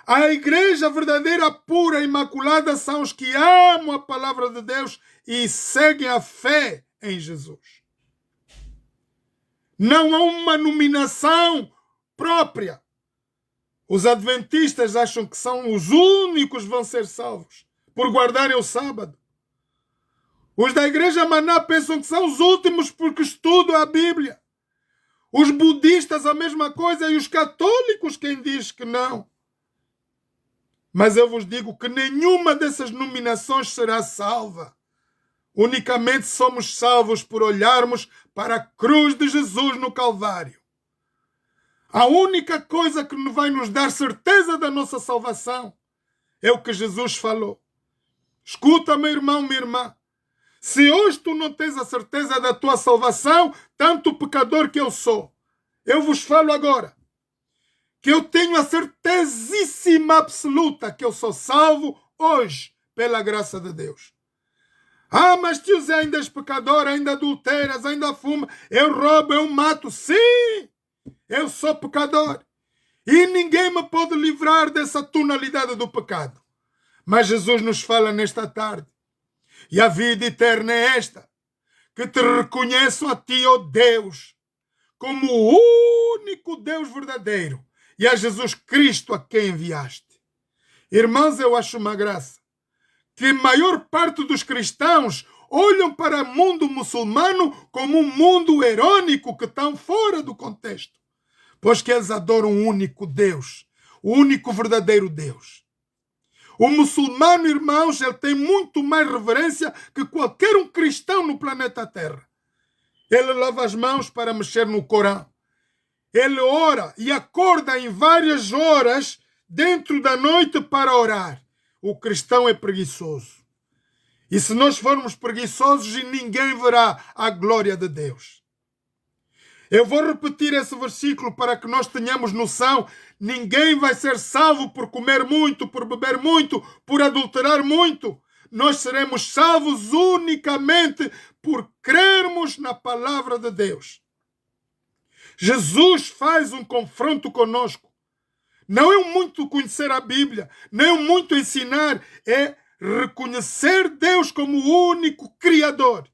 A igreja verdadeira, pura, imaculada, são os que amam a palavra de Deus e seguem a fé em Jesus. Não há uma nominação própria. Os adventistas acham que são os únicos que vão ser salvos por guardarem o sábado. Os da igreja Maná pensam que são os últimos porque estudam a Bíblia. Os budistas a mesma coisa e os católicos quem diz que não. Mas eu vos digo que nenhuma dessas nominações será salva. Unicamente somos salvos por olharmos para a cruz de Jesus no Calvário. A única coisa que vai nos dar certeza da nossa salvação é o que Jesus falou. Escuta, meu irmão, minha irmã. Se hoje tu não tens a certeza da tua salvação, tanto pecador que eu sou, eu vos falo agora que eu tenho a certezíssima absoluta que eu sou salvo hoje pela graça de Deus. Ah, mas tio Zé, ainda és pecador, ainda adulteras, ainda fuma, eu roubo, eu mato. Sim, eu sou pecador. E ninguém me pode livrar dessa tonalidade do pecado. Mas Jesus nos fala nesta tarde. E a vida eterna é esta, que te reconheço a ti, ó Deus, como o único Deus verdadeiro e a Jesus Cristo a quem enviaste. Irmãos, eu acho uma graça que a maior parte dos cristãos olham para o mundo muçulmano como um mundo erônico que está fora do contexto, pois que eles adoram o único Deus, o único verdadeiro Deus. O muçulmano, irmãos, ele tem muito mais reverência que qualquer um cristão no planeta Terra. Ele lava as mãos para mexer no Corão. Ele ora e acorda em várias horas dentro da noite para orar. O cristão é preguiçoso. E se nós formos preguiçosos, ninguém verá a glória de Deus. Eu vou repetir esse versículo para que nós tenhamos noção. Ninguém vai ser salvo por comer muito, por beber muito, por adulterar muito. Nós seremos salvos unicamente por crermos na palavra de Deus. Jesus faz um confronto conosco. Não é muito conhecer a Bíblia, não é muito ensinar, é reconhecer Deus como o único Criador.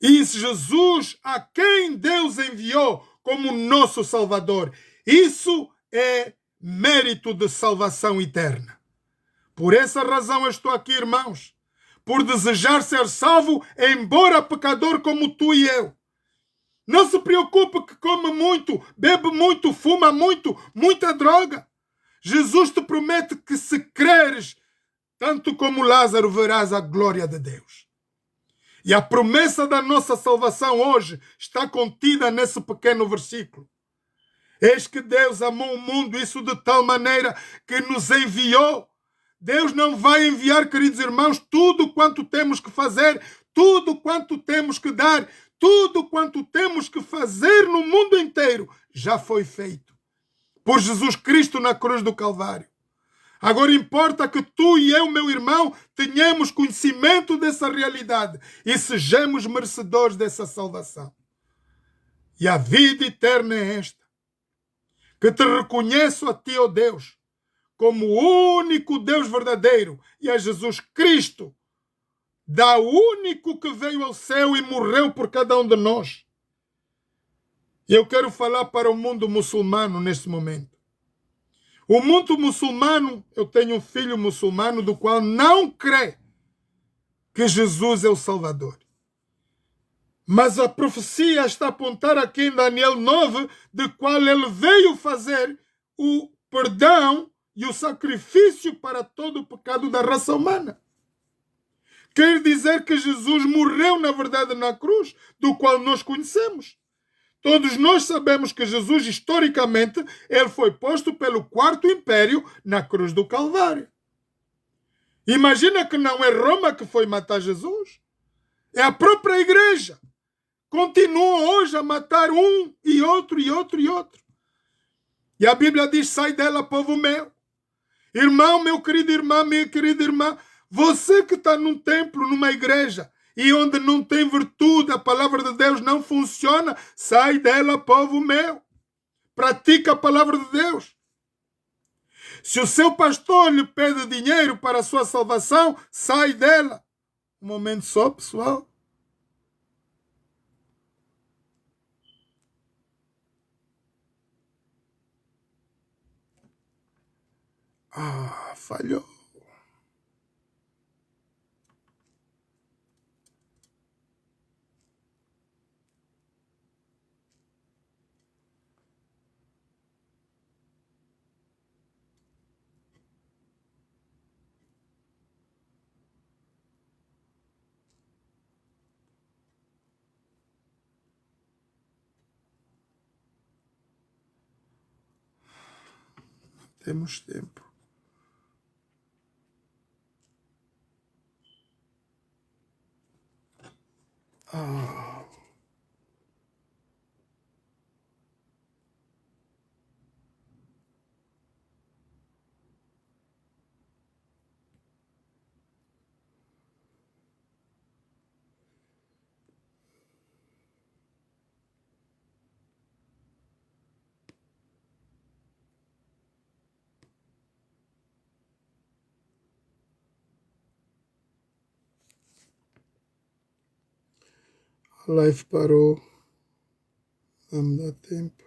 E Jesus, a quem Deus enviou como nosso Salvador. Isso é mérito de salvação eterna. Por essa razão eu estou aqui, irmãos. Por desejar ser salvo, embora pecador como tu e eu. Não se preocupe que come muito, bebe muito, fuma muito, muita droga. Jesus te promete que se creres, tanto como Lázaro, verás a glória de Deus. E a promessa da nossa salvação hoje está contida nesse pequeno versículo. Eis que Deus amou o mundo, isso de tal maneira que nos enviou. Deus não vai enviar, queridos irmãos, tudo quanto temos que fazer, tudo quanto temos que dar, tudo quanto temos que fazer no mundo inteiro já foi feito por Jesus Cristo na cruz do Calvário. Agora importa que tu e eu, meu irmão, tenhamos conhecimento dessa realidade e sejamos merecedores dessa salvação. E a vida eterna é esta: que te reconheço a ti, ó Deus, como o único Deus verdadeiro, e a Jesus Cristo, da único que veio ao céu e morreu por cada um de nós. E eu quero falar para o mundo muçulmano neste momento. O mundo muçulmano, eu tenho um filho muçulmano do qual não crê que Jesus é o Salvador. Mas a profecia está a apontar aqui em Daniel 9, de qual ele veio fazer o perdão e o sacrifício para todo o pecado da raça humana. Quer dizer que Jesus morreu, na verdade, na cruz, do qual nós conhecemos. Todos nós sabemos que Jesus, historicamente, ele foi posto pelo Quarto Império na cruz do Calvário. Imagina que não é Roma que foi matar Jesus. É a própria igreja. Continua hoje a matar um e outro e outro e outro. E a Bíblia diz: sai dela, povo meu. Irmão, meu querido irmão, minha querida irmã, você que está num templo, numa igreja, e onde não tem virtude, a palavra de Deus não funciona, sai dela, povo meu. Pratica a palavra de Deus. Se o seu pastor lhe pede dinheiro para a sua salvação, sai dela. Um momento só, pessoal. Falhou. Temos tempo. A live parou. Não me dá tempo.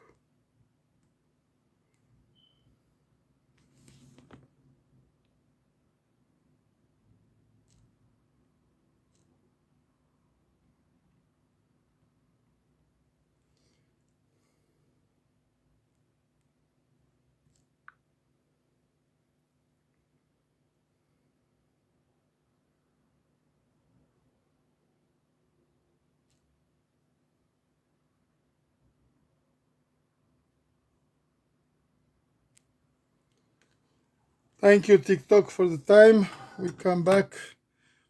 Thank you, TikTok, for the time. We come back.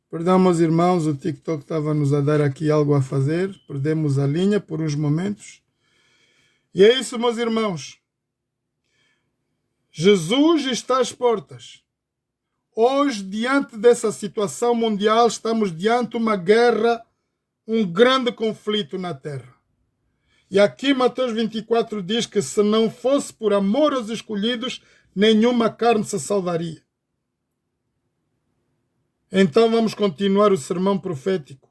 Perdão, meus irmãos, o TikTok estava nos a dar aqui algo a fazer. Perdemos a linha por uns momentos. E é isso, meus irmãos. Jesus está às portas. Hoje, diante dessa situação mundial, estamos diante de uma guerra, um grande conflito na Terra. E aqui Mateus 24 diz que se não fosse por amor aos escolhidos, nenhuma carne se salvaria. Então vamos continuar o sermão profético.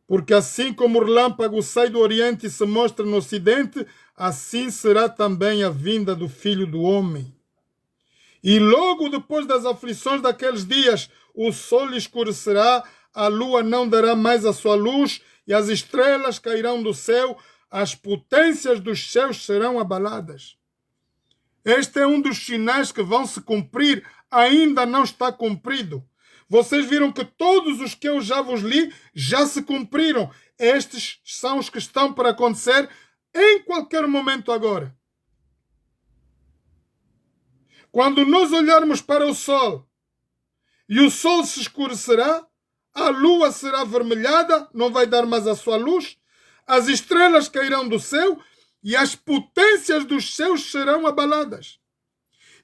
Porque assim como o relâmpago sai do Oriente e se mostra no Ocidente, assim será também a vinda do Filho do Homem. E logo depois das aflições daqueles dias, o sol escurecerá, a lua não dará mais a sua luz, e as estrelas cairão do céu, as potências dos céus serão abaladas. Este é um dos sinais que vão se cumprir, ainda não está cumprido. Vocês viram que todos os que eu já vos li já se cumpriram. Estes são os que estão para acontecer em qualquer momento agora. Quando nós olharmos para o sol e o sol se escurecerá, a lua será avermelhada, não vai dar mais a sua luz, as estrelas cairão do céu e as potências dos céus serão abaladas.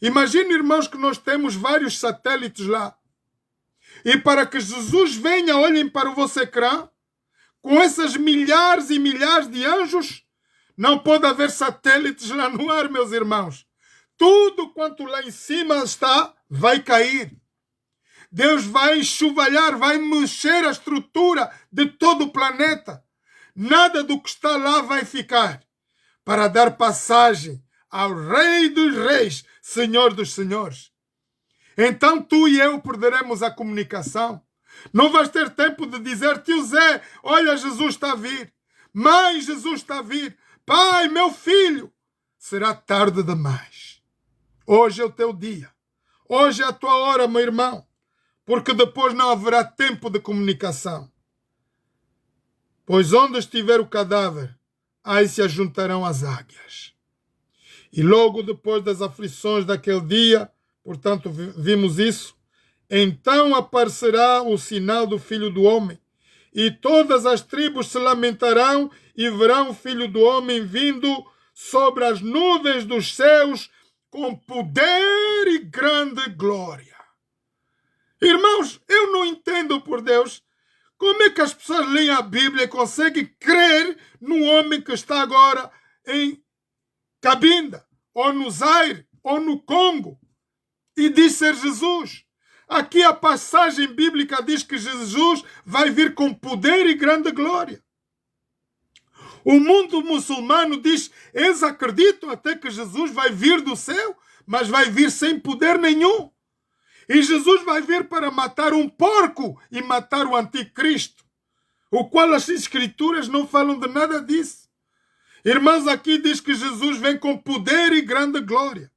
Imagine, irmãos, que nós temos vários satélites lá. E para que Jesus venha, olhem para o vosso ecrã, com essas milhares e milhares de anjos, não pode haver satélites lá no ar, meus irmãos. Tudo quanto lá em cima está, vai cair. Deus vai enxovalhar, vai mexer a estrutura de todo o planeta. Nada do que está lá vai ficar, para dar passagem ao Rei dos Reis, Senhor dos Senhores. Então tu e eu perderemos a comunicação. Não vais ter tempo de dizer: tio Zé, olha, Jesus está a vir. Mãe, Jesus está a vir. Pai, meu filho. Será tarde demais. Hoje é o teu dia. Hoje é a tua hora, meu irmão. Porque depois não haverá tempo de comunicação. Pois onde estiver o cadáver, aí se ajuntarão as águias. E logo depois das aflições daquele dia, portanto vimos isso, então aparecerá o sinal do Filho do Homem, e todas as tribos se lamentarão e verão o Filho do Homem vindo sobre as nuvens dos céus com poder e grande glória. Irmãos, eu não entendo, por Deus, como é que as pessoas leem a Bíblia e conseguem crer no homem que está agora em Cabinda, ou no Zaire, ou no Congo, e diz ser Jesus. Aqui a passagem bíblica diz que Jesus vai vir com poder e grande glória. O mundo muçulmano diz: eles acreditam até que Jesus vai vir do céu, mas vai vir sem poder nenhum. E Jesus vai vir para matar um porco e matar o anticristo, o qual as escrituras não falam de nada disso. Irmãos, aqui diz que Jesus vem com poder e grande glória.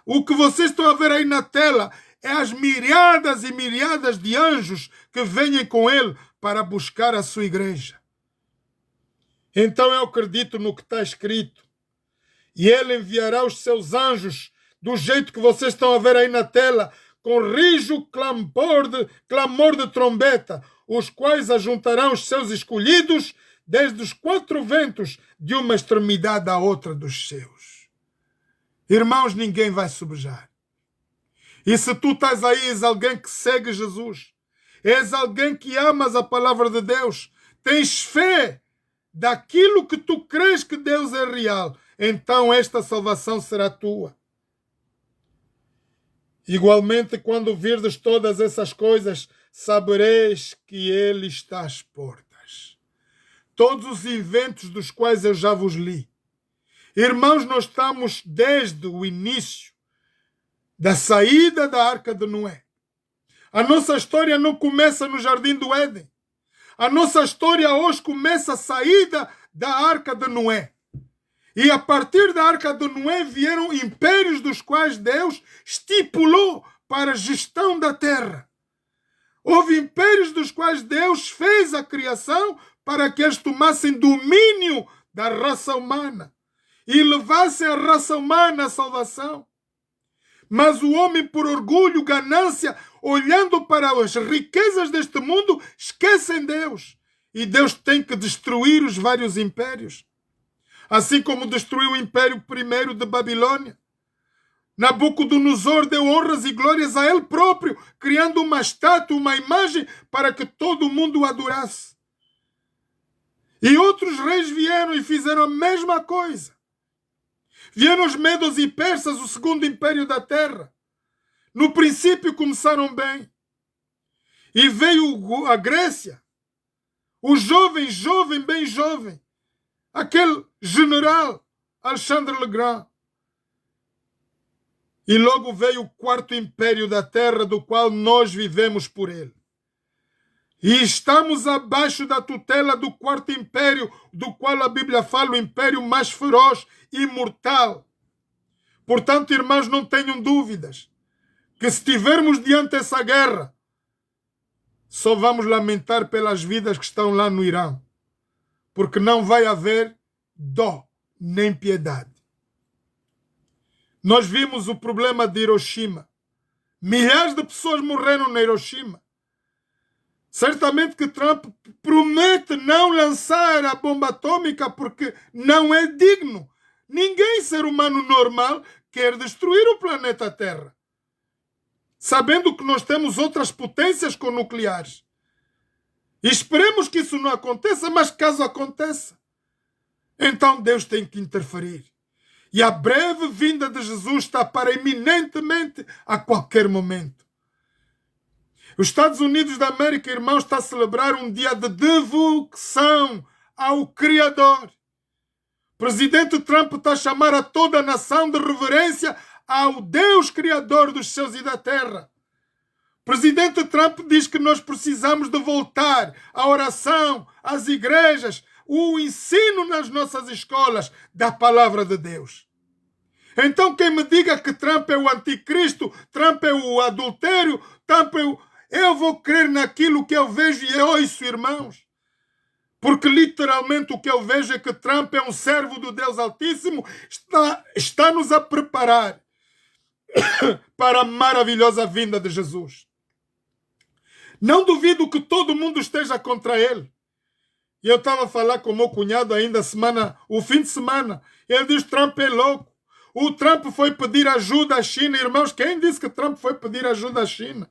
O que vocês estão a ver aí na tela é as milhares e milhares de anjos que vêm com ele para buscar a sua igreja. Então eu acredito no que está escrito. E ele enviará os seus anjos do jeito que vocês estão a ver aí na tela, com rijo clamor de trombeta, os quais ajuntarão os seus escolhidos desde os quatro ventos, de uma extremidade à outra dos seus. Irmãos, ninguém vai sobejar. E se tu estás aí, és alguém que segue Jesus, és alguém que amas a palavra de Deus, tens fé daquilo que tu crês que Deus é real, então esta salvação será tua. Igualmente, quando virdes todas essas coisas, sabereis que ele está às portas. Todos os eventos dos quais eu já vos li. Irmãos, nós estamos desde o início da saída da Arca de Noé. A nossa história não começa no Jardim do Éden. A nossa história hoje começa a saída da Arca de Noé. E a partir da Arca de Noé vieram impérios dos quais Deus estipulou para a gestão da terra. Houve impérios dos quais Deus fez a criação para que eles tomassem domínio da raça humana e levassem a raça humana à salvação. Mas o homem, por orgulho, ganância, olhando para as riquezas deste mundo, esquecem Deus. E Deus tem que destruir os vários impérios. Assim como destruiu o império primeiro de Babilônia. Nabucodonosor deu honras e glórias a ele próprio, criando uma estátua, uma imagem, para que todo mundo o adorasse. E outros reis vieram e fizeram a mesma coisa. Vieram os medos e persas, o segundo império da terra. No princípio começaram bem. E veio a Grécia. O jovem, bem jovem. Aquele general, Alexandre le Grand. E logo veio o quarto império da terra, do qual nós vivemos por ele. E estamos abaixo da tutela do quarto império, do qual a Bíblia fala, o império mais feroz e mortal. Portanto, irmãos, não tenham dúvidas que se estivermos diante dessa guerra, só vamos lamentar pelas vidas que estão lá no Irã, porque não vai haver dó nem piedade. Nós vimos o problema de Hiroshima. Milhares de pessoas morreram na Hiroshima. Certamente que Trump promete não lançar a bomba atômica porque não é digno. Ninguém, ser humano normal, quer destruir o planeta Terra. Sabendo que nós temos outras potências com nucleares. E esperemos que isso não aconteça, mas caso aconteça, então Deus tem que interferir. E a breve vinda de Jesus está para iminentemente a qualquer momento. Os Estados Unidos da América, irmãos, está a celebrar um dia de devoção ao Criador. O presidente Trump está a chamar a toda a nação de reverência ao Deus Criador dos céus e da terra. O presidente Trump diz que nós precisamos de voltar à oração, às igrejas, o ensino nas nossas escolas da palavra de Deus. Então quem me diga que Trump é o anticristo, Trump é o adultério, Trump é o... Eu vou crer naquilo que eu vejo e ouço, irmãos. Porque literalmente o que eu vejo é que Trump é um servo do Deus Altíssimo, está-nos a preparar para a maravilhosa vinda de Jesus. Não duvido que todo mundo esteja contra ele. E eu estava a falar com o meu cunhado ainda o fim de semana. Ele diz que Trump é louco. O Trump foi pedir ajuda à China. Irmãos, quem disse que Trump foi pedir ajuda à China?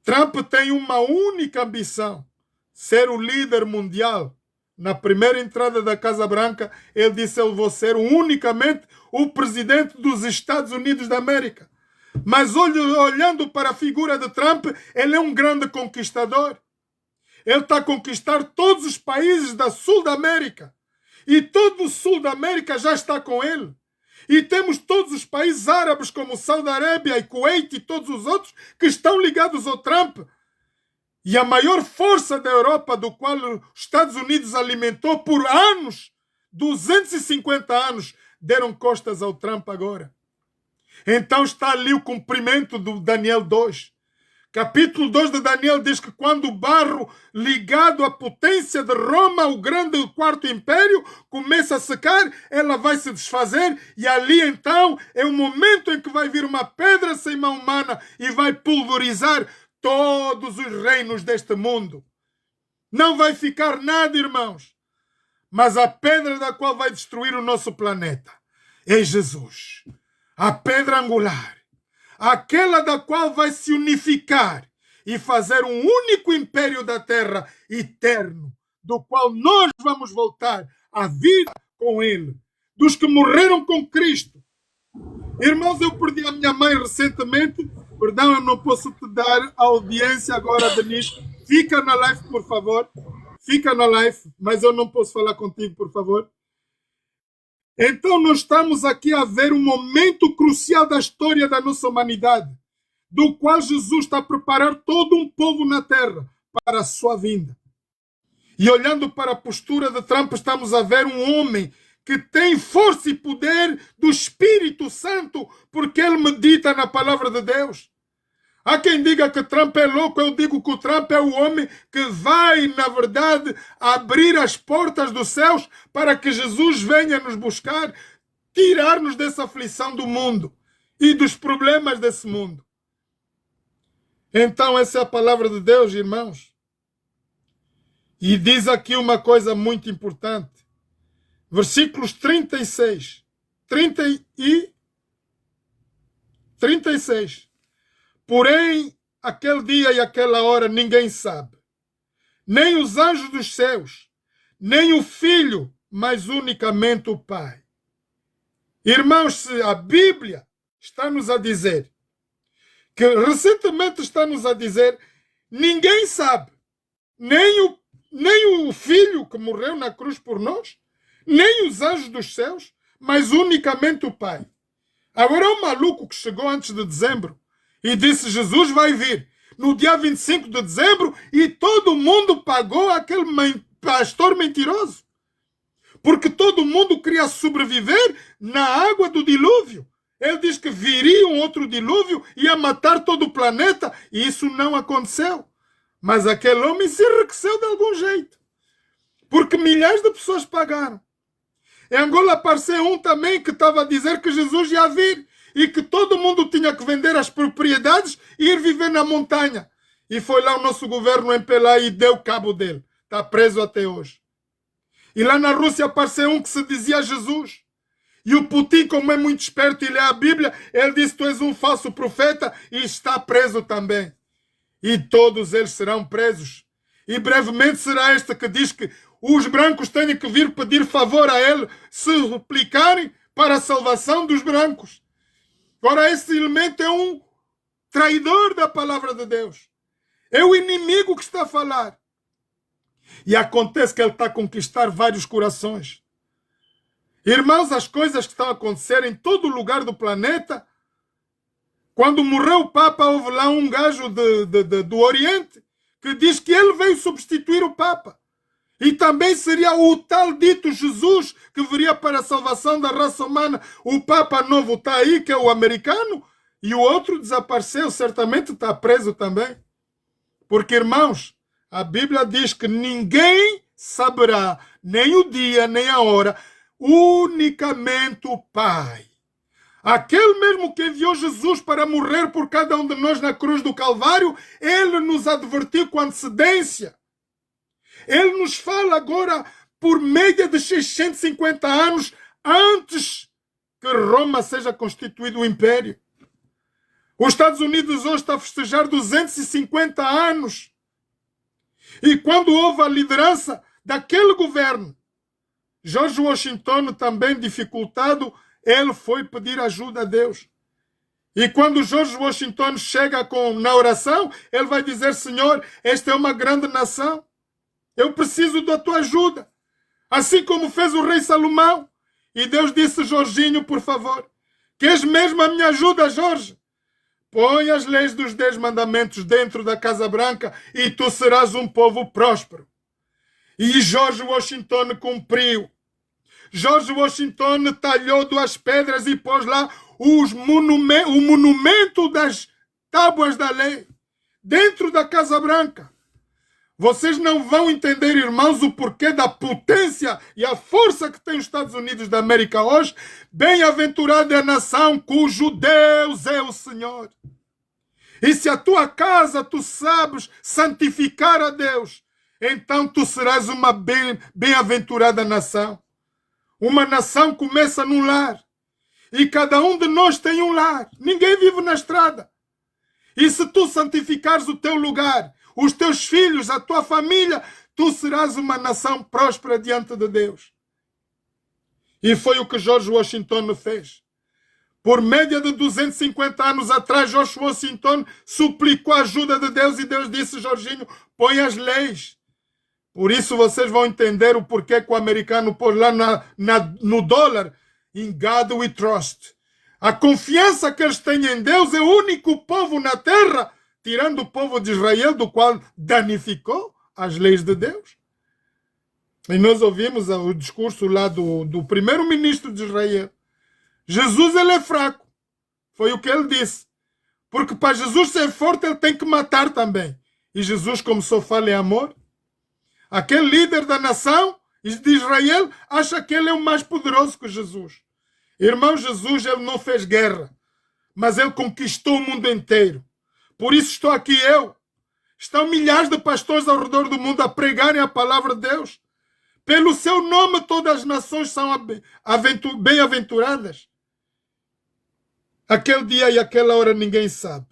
Trump tem uma única ambição: ser o líder mundial. Na primeira entrada da Casa Branca, ele disse que ele vai ser unicamente o presidente dos Estados Unidos da América. Mas olhando para a figura de Trump, ele é um grande conquistador. Ele está a conquistar todos os países da Sul da América. E todo o Sul da América já está com ele. E temos todos os países árabes, como Saudi Arábia e Kuwait e todos os outros, que estão ligados ao Trump. E a maior força da Europa, do qual os Estados Unidos alimentou por anos, 250 anos, deram costas ao Trump agora. Então está ali o cumprimento do Daniel 2. Capítulo 2 de Daniel diz que quando o barro ligado à potência de Roma, o grande quarto império, começa a secar, ela vai se desfazer e ali então é o momento em que vai vir uma pedra sem mão humana e vai pulverizar todos os reinos deste mundo. Não vai ficar nada, irmãos. Mas a pedra da qual vai destruir o nosso planeta é Jesus. A pedra angular. Aquela da qual vai se unificar e fazer um único império da terra eterno, do qual nós vamos voltar à vida com ele, dos que morreram com Cristo. Irmãos, eu perdi a minha mãe recentemente. Perdão, eu não posso te dar a audiência agora, Denise. Fica na live, por favor. Fica na live, mas eu não posso falar contigo, por favor. Então nós estamos aqui a ver um momento crucial da história da nossa humanidade, do qual Jesus está a preparar todo um povo na terra para a sua vinda. E olhando para a postura de Trump, estamos a ver um homem que tem força e poder do Espírito Santo, porque ele medita na palavra de Deus. Há quem diga que Trump é louco. Eu digo que o Trump é o homem que vai, na verdade, abrir as portas dos céus para que Jesus venha nos buscar, tirar-nos dessa aflição do mundo e dos problemas desse mundo. Então essa é a palavra de Deus, irmãos. E diz aqui uma coisa muito importante. Versículos 36. 36. Porém, aquele dia e aquela hora ninguém sabe. Nem os anjos dos céus, nem o Filho, mas unicamente o Pai. Irmãos, se a Bíblia está-nos a dizer, que recentemente está-nos a dizer, ninguém sabe, nem o Filho que morreu na cruz por nós, nem os anjos dos céus, mas unicamente o Pai. Agora é um maluco que chegou antes de dezembro e disse, Jesus vai vir no dia 25 de dezembro, e todo mundo pagou aquele pastor mentiroso. Porque todo mundo queria sobreviver na água do dilúvio. Ele diz que viria um outro dilúvio e ia matar todo o planeta, e isso não aconteceu. Mas aquele homem se enriqueceu de algum jeito, porque milhares de pessoas pagaram. Em Angola apareceu um também que estava a dizer que Jesus ia vir e que todo mundo tinha que vender as propriedades e ir viver na montanha. E foi lá o nosso governo MPLA e deu cabo dele. Está preso até hoje. E lá na Rússia apareceu um que se dizia Jesus. E o Putin, como é muito esperto e lê a Bíblia, ele disse, tu és um falso profeta, e está preso também. E todos eles serão presos. E brevemente será este que diz que os brancos têm que vir pedir favor a ele, se suplicarem para a salvação dos brancos. Ora, esse elemento é um traidor da palavra de Deus. É o inimigo que está a falar. E acontece que ele está a conquistar vários corações. Irmãos, as coisas que estão a acontecer em todo lugar do planeta. Quando morreu o Papa, houve lá um gajo do Oriente que diz que ele veio substituir o Papa. E também seria o tal dito Jesus que viria para a salvação da raça humana. O Papa novo está aí, que é o americano, e o outro desapareceu, certamente está preso também. Porque, irmãos, a Bíblia diz que ninguém saberá nem o dia, nem a hora, unicamente o Pai. Aquele mesmo que enviou Jesus para morrer por cada um de nós na cruz do Calvário, ele nos advertiu com antecedência. Ele nos fala agora por média de 650 anos antes que Roma seja constituído o Império. Os Estados Unidos hoje está a festejar 250 anos. E quando houve a liderança daquele governo, George Washington, também dificultado, ele foi pedir ajuda a Deus. E quando George Washington chega na oração, ele vai dizer, Senhor, esta é uma grande nação. Eu preciso da tua ajuda. Assim como fez o rei Salomão. E Deus disse, Jorginho, por favor, queres mesmo a minha ajuda, Jorge? Põe as leis dos 10 mandamentos dentro da Casa Branca e tu serás um povo próspero. E George Washington cumpriu. George Washington talhou 2 pedras e pôs lá o monumento das tábuas da lei dentro da Casa Branca. Vocês não vão entender, irmãos, o porquê da potência e a força que tem os Estados Unidos da América hoje. Bem-aventurada é a nação cujo Deus é o Senhor. E se a tua casa tu sabes santificar a Deus, então tu serás uma bem-aventurada nação. Uma nação começa num lar. E cada um de nós tem um lar. Ninguém vive na estrada. E se tu santificares o teu lugar, os teus filhos, a tua família, tu serás uma nação próspera diante de Deus. E foi o que George Washington fez. Por média de 250 anos atrás, George Washington suplicou a ajuda de Deus e Deus disse, Jorginho, põe as leis. Por isso vocês vão entender o porquê que o americano pôs lá no dólar, in God we trust. A confiança que eles têm em Deus é o único povo na terra, tirando o povo de Israel, do qual danificou as leis de Deus. E nós ouvimos o discurso lá do primeiro-ministro de Israel. Jesus, ele é fraco. Foi o que ele disse. Porque para Jesus ser forte, ele tem que matar também. E Jesus, como só fala em amor, aquele líder da nação de Israel acha que ele é o mais poderoso que Jesus. Irmão, Jesus, ele não fez guerra. mas ele conquistou o mundo inteiro. Por isso estou aqui eu. Estão milhares de pastores ao redor do mundo a pregarem a palavra de Deus. Pelo seu nome todas as nações são bem-aventuradas. Aquele dia e aquela hora ninguém sabe.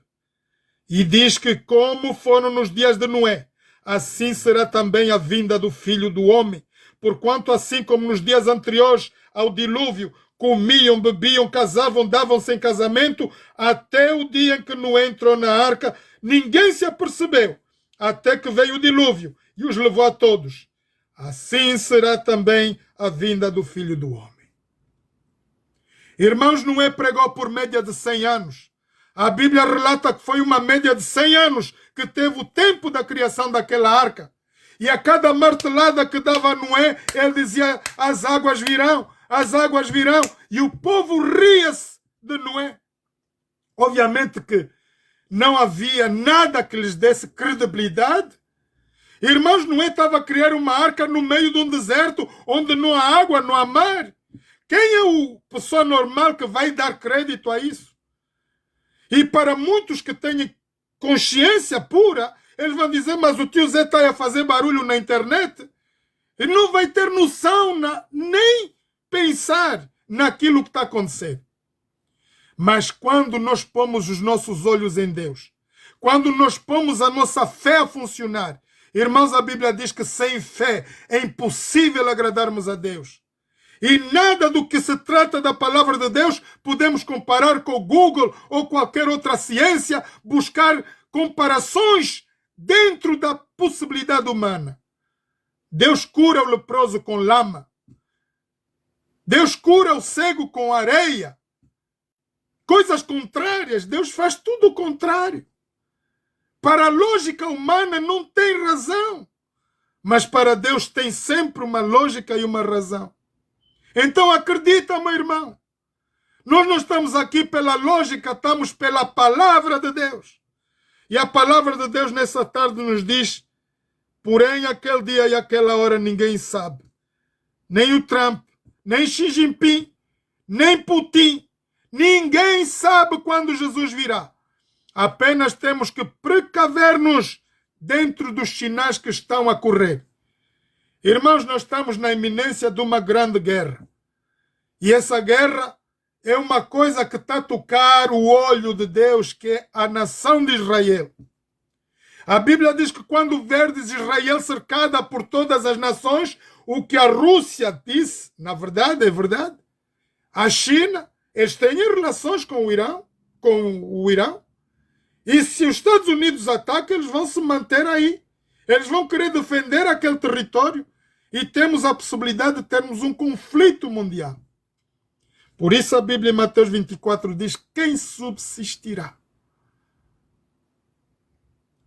E diz que como foram nos dias de Noé, assim será também a vinda do Filho do Homem. Porquanto assim como nos dias anteriores ao dilúvio, comiam, bebiam, casavam, davam-se em casamento, até o dia em que Noé entrou na arca, ninguém se apercebeu, até que veio o dilúvio e os levou a todos. Assim será também a vinda do Filho do Homem. Irmãos, Noé pregou por média de 100 anos. A Bíblia relata que foi uma média de 100 anos que teve o tempo da criação daquela arca. E a cada martelada que dava a Noé, ele dizia, as águas virão, as águas virão. E o povo ria-se de Noé. Obviamente que não havia nada que lhes desse credibilidade. Irmãos, Noé estava a criar uma arca no meio de um deserto, onde não há água, não há mar. Quem é a pessoa normal que vai dar crédito a isso? E para muitos que têm consciência pura, eles vão dizer, mas o tio Zé está a fazer barulho na internet e não vai ter noção, nem pensar naquilo que está acontecendo. Mas quando nós pomos os nossos olhos em Deus, quando nós pomos a nossa fé a funcionar, irmãos, a Bíblia diz que sem fé é impossível agradarmos a Deus. E nada do que se trata da palavra de Deus podemos comparar com o Google ou qualquer outra ciência, buscar comparações dentro da possibilidade humana. Deus cura o leproso com lama. Deus cura o cego com areia. Coisas contrárias. Deus faz tudo o contrário. Para a lógica humana não tem razão. Mas para Deus tem sempre uma lógica e uma razão. Então acredita, meu irmão. Nós não estamos aqui pela lógica, estamos pela palavra de Deus. E a palavra de Deus nessa tarde nos diz, porém aquele dia e aquela hora ninguém sabe. Nem o Trump, nem Xi Jinping, nem Putin. Ninguém sabe quando Jesus virá. Apenas temos que precaver-nos dentro dos sinais que estão a correr. Irmãos, nós estamos na iminência de uma grande guerra. E essa guerra é uma coisa que está a tocar o olho de Deus, que é a nação de Israel. A Bíblia diz que quando verdes Israel cercada por todas as nações, o que a Rússia disse, na verdade, é verdade. A China, eles têm relações com o Irão. E se os Estados Unidos atacam, eles vão se manter aí. Eles vão querer defender aquele território. E temos a possibilidade de termos um conflito mundial. Por isso a Bíblia em Mateus 24 diz, quem subsistirá?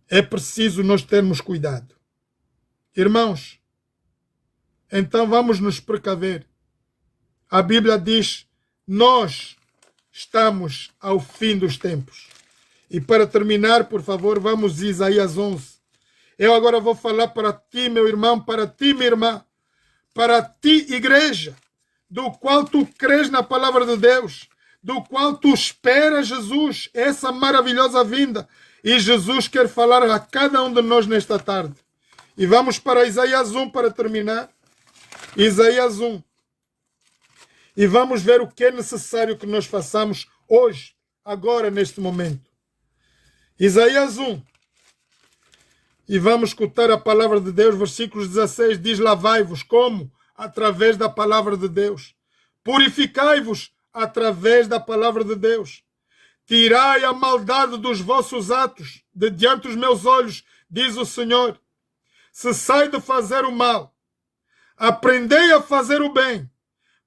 É preciso nós termos cuidado. Irmãos, então vamos nos precaver. A Bíblia diz, nós estamos ao fim dos tempos. E para terminar, por favor, vamos a Isaías 11. Eu agora vou falar para ti, meu irmão, para ti, minha irmã, para ti, igreja, do qual tu crês na palavra de Deus, do qual tu esperas Jesus, essa maravilhosa vinda. E Jesus quer falar a cada um de nós nesta tarde. E vamos para Isaías 1 para terminar. Isaías 1. E vamos ver o que é necessário que nós façamos hoje, agora, neste momento. Isaías 1. E vamos escutar a palavra de Deus, versículos 16, diz, lavai-vos, como? Através da palavra de Deus. Purificai-vos através da palavra de Deus. Tirai a maldade dos vossos atos de diante dos meus olhos, diz o Senhor. Cessai de fazer o mal. Aprendei a fazer o bem.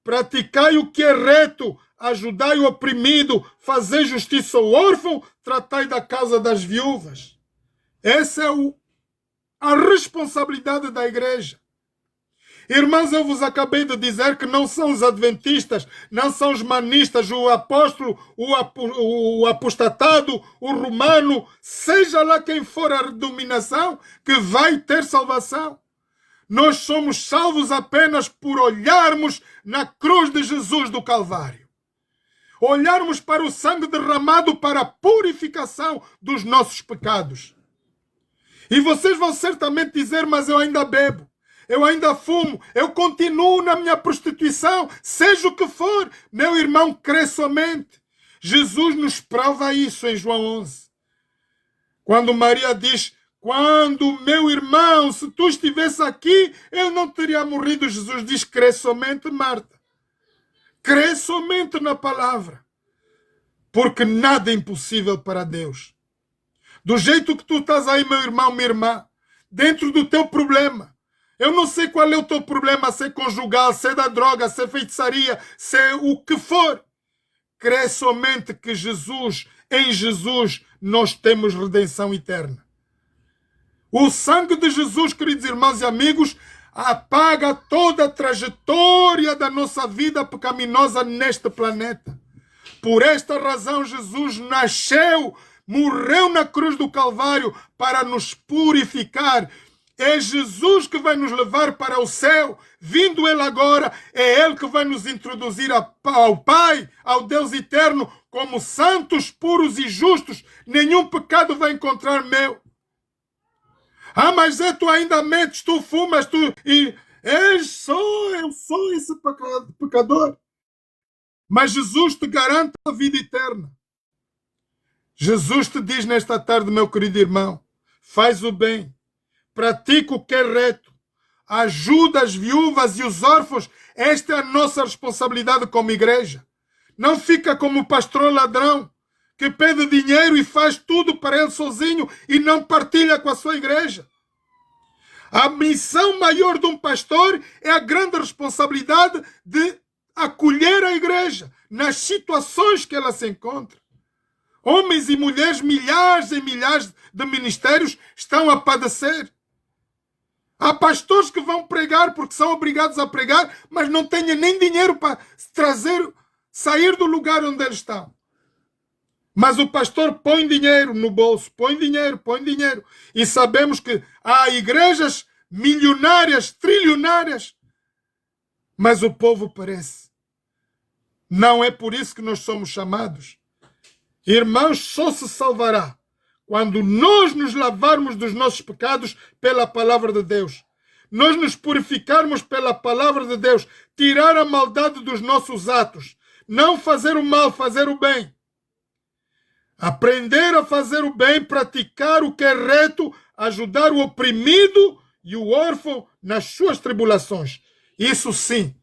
Praticai o que é reto. Ajudai o oprimido. Fazei justiça ao órfão. Tratai da causa das viúvas. Essa é a responsabilidade da igreja. Irmãos, eu vos acabei de dizer que não são os adventistas, não são os manistas, o apóstolo, o apostatado, o romano, seja lá quem for a denominação, que vai ter salvação. Nós somos salvos apenas por olharmos na cruz de Jesus do Calvário. Olharmos para o sangue derramado para a purificação dos nossos pecados. E vocês vão certamente dizer, mas eu ainda bebo, eu ainda fumo, eu continuo na minha prostituição, seja o que for. Meu irmão, crê somente. Jesus nos prova isso em João 11. Quando Maria diz, quando meu irmão, se tu estivesse aqui, ele não teria morrido. Jesus diz, crê somente, Marta. Crê somente na palavra. Porque nada é impossível para Deus. Do jeito que tu estás aí, meu irmão, minha irmã, dentro do teu problema. Eu não sei qual é o teu problema, se é conjugal, se é da droga, se é feitiçaria, se é o que for. Crê somente que Jesus, em Jesus, nós temos redenção eterna. O sangue de Jesus, queridos irmãos e amigos, apaga toda a trajetória da nossa vida pecaminosa neste planeta. Por esta razão, Jesus nasceu, morreu na cruz do Calvário para nos purificar. É Jesus que vai nos levar para o céu. Vindo Ele agora, é Ele que vai nos introduzir ao Pai, ao Deus eterno, como santos, puros e justos. Nenhum pecado vai encontrar meu. Ah, mas tu ainda mentes, tu fumas, eu sou esse pecador. Mas Jesus te garante a vida eterna. Jesus te diz nesta tarde, meu querido irmão, faz o bem, pratica o que é reto, ajuda as viúvas e os órfãos. Esta é a nossa responsabilidade como igreja. Não fica como o pastor ladrão, que pede dinheiro e faz tudo para ele sozinho e não partilha com a sua igreja. A missão maior de um pastor é a grande responsabilidade de acolher a igreja nas situações que ela se encontra. Homens e mulheres, milhares e milhares de ministérios estão a padecer. Há pastores que vão pregar porque são obrigados a pregar, mas não têm nem dinheiro para sair do lugar onde eles estão. Mas o pastor põe dinheiro no bolso, põe dinheiro. E sabemos que há igrejas milionárias, trilionárias, mas o povo perece. Não é por isso que nós somos chamados. Irmãos, só se salvará quando nós nos lavarmos dos nossos pecados pela palavra de Deus. Nós nos purificarmos pela palavra de Deus. Tirar a maldade dos nossos atos. Não fazer o mal, fazer o bem. Aprender a fazer o bem, praticar o que é reto, ajudar o oprimido e o órfão nas suas tribulações. Isso sim.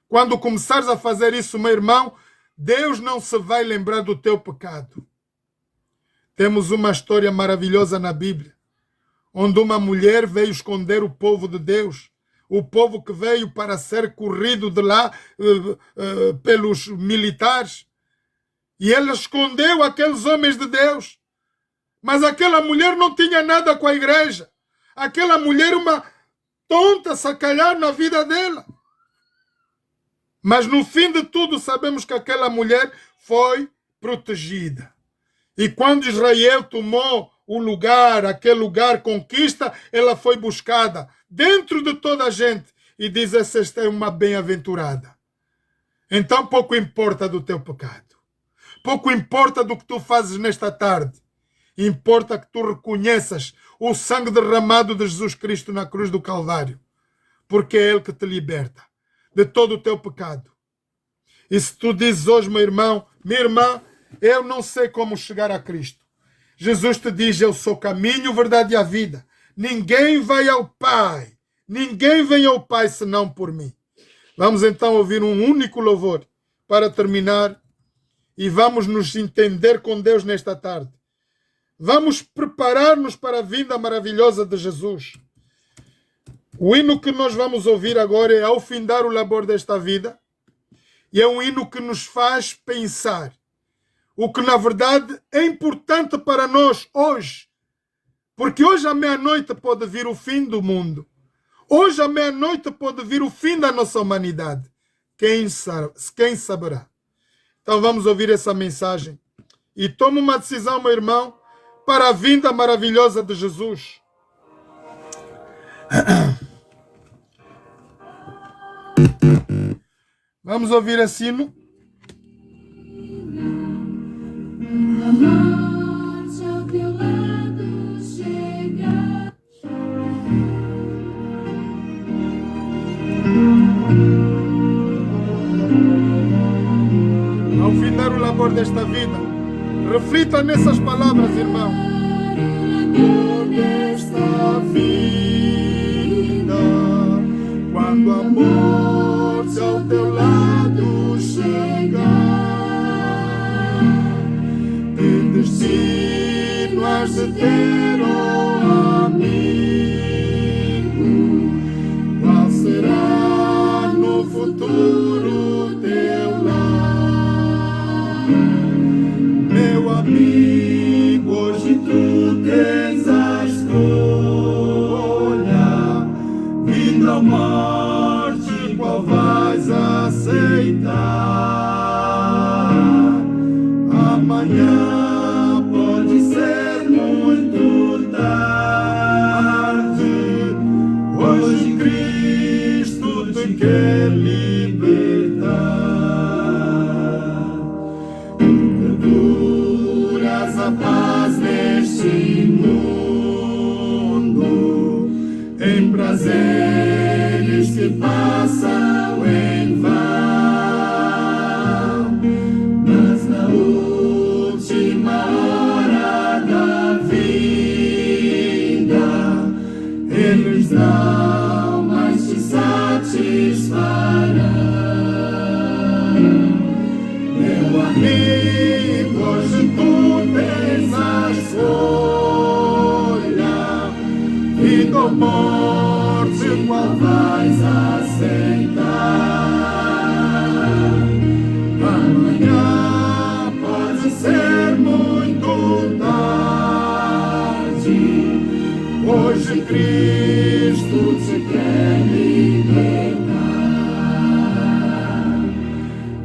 Quando começares a fazer isso, meu irmão, Deus não se vai lembrar do teu pecado. Temos uma história maravilhosa na Bíblia, onde uma mulher veio esconder o povo de Deus, o povo que veio para ser corrido de lá pelos militares. E ela escondeu aqueles homens de Deus. Mas aquela mulher não tinha nada com a igreja. Aquela mulher, uma tonta, se calhar, na vida dela. Mas no fim de tudo, sabemos que aquela mulher foi protegida. E quando Israel tomou o lugar, aquele lugar, conquista, ela foi buscada dentro de toda a gente. E diz, esta é uma bem-aventurada. Então pouco importa do teu pecado. Pouco importa do que tu fazes nesta tarde. Importa que tu reconheças o sangue derramado de Jesus Cristo na cruz do Calvário. Porque é Ele que te liberta de todo o teu pecado. E se tu dizes hoje, meu irmão, minha irmã, eu não sei como chegar a Cristo. Jesus te diz, eu sou o caminho, verdade e a vida. Ninguém vai ao Pai. Ninguém vem ao Pai senão por mim. Vamos então ouvir um único louvor para terminar. E vamos nos entender com Deus nesta tarde. Vamos preparar-nos para a vinda maravilhosa de Jesus. O hino que nós vamos ouvir agora é Ao Findar o Labor desta Vida. E é um hino que nos faz pensar o que na verdade é importante para nós hoje. Porque hoje à meia-noite pode vir o fim do mundo. Hoje à meia-noite pode vir o fim da nossa humanidade. Quem saberá? Então vamos ouvir essa mensagem. E toma uma decisão, meu irmão, para a vinda maravilhosa de Jesus. Vamos ouvir esse hino. desta vida. Reflita nessas palavras, irmão. Desta vida, quando a morte ao teu lado chegar, que destino has de ter, oh amigo? Qual será no futuro teu lar? Meu amigo, hoje tu tens a escolha, vida ou morte, qual vais aceitar? Amanhã pode ser muito tarde, hoje Cristo te quer libertar. Procuras a paz neste mundo, em prazeres que passam em vão, mas na última hora da vida eles não mais te satisfarão. Meu amigo, hoje tu tens a escolha, vida ou morte, qual vais aceitar? Amanhã pode ser muito tarde, hoje Cristo te quer libertar.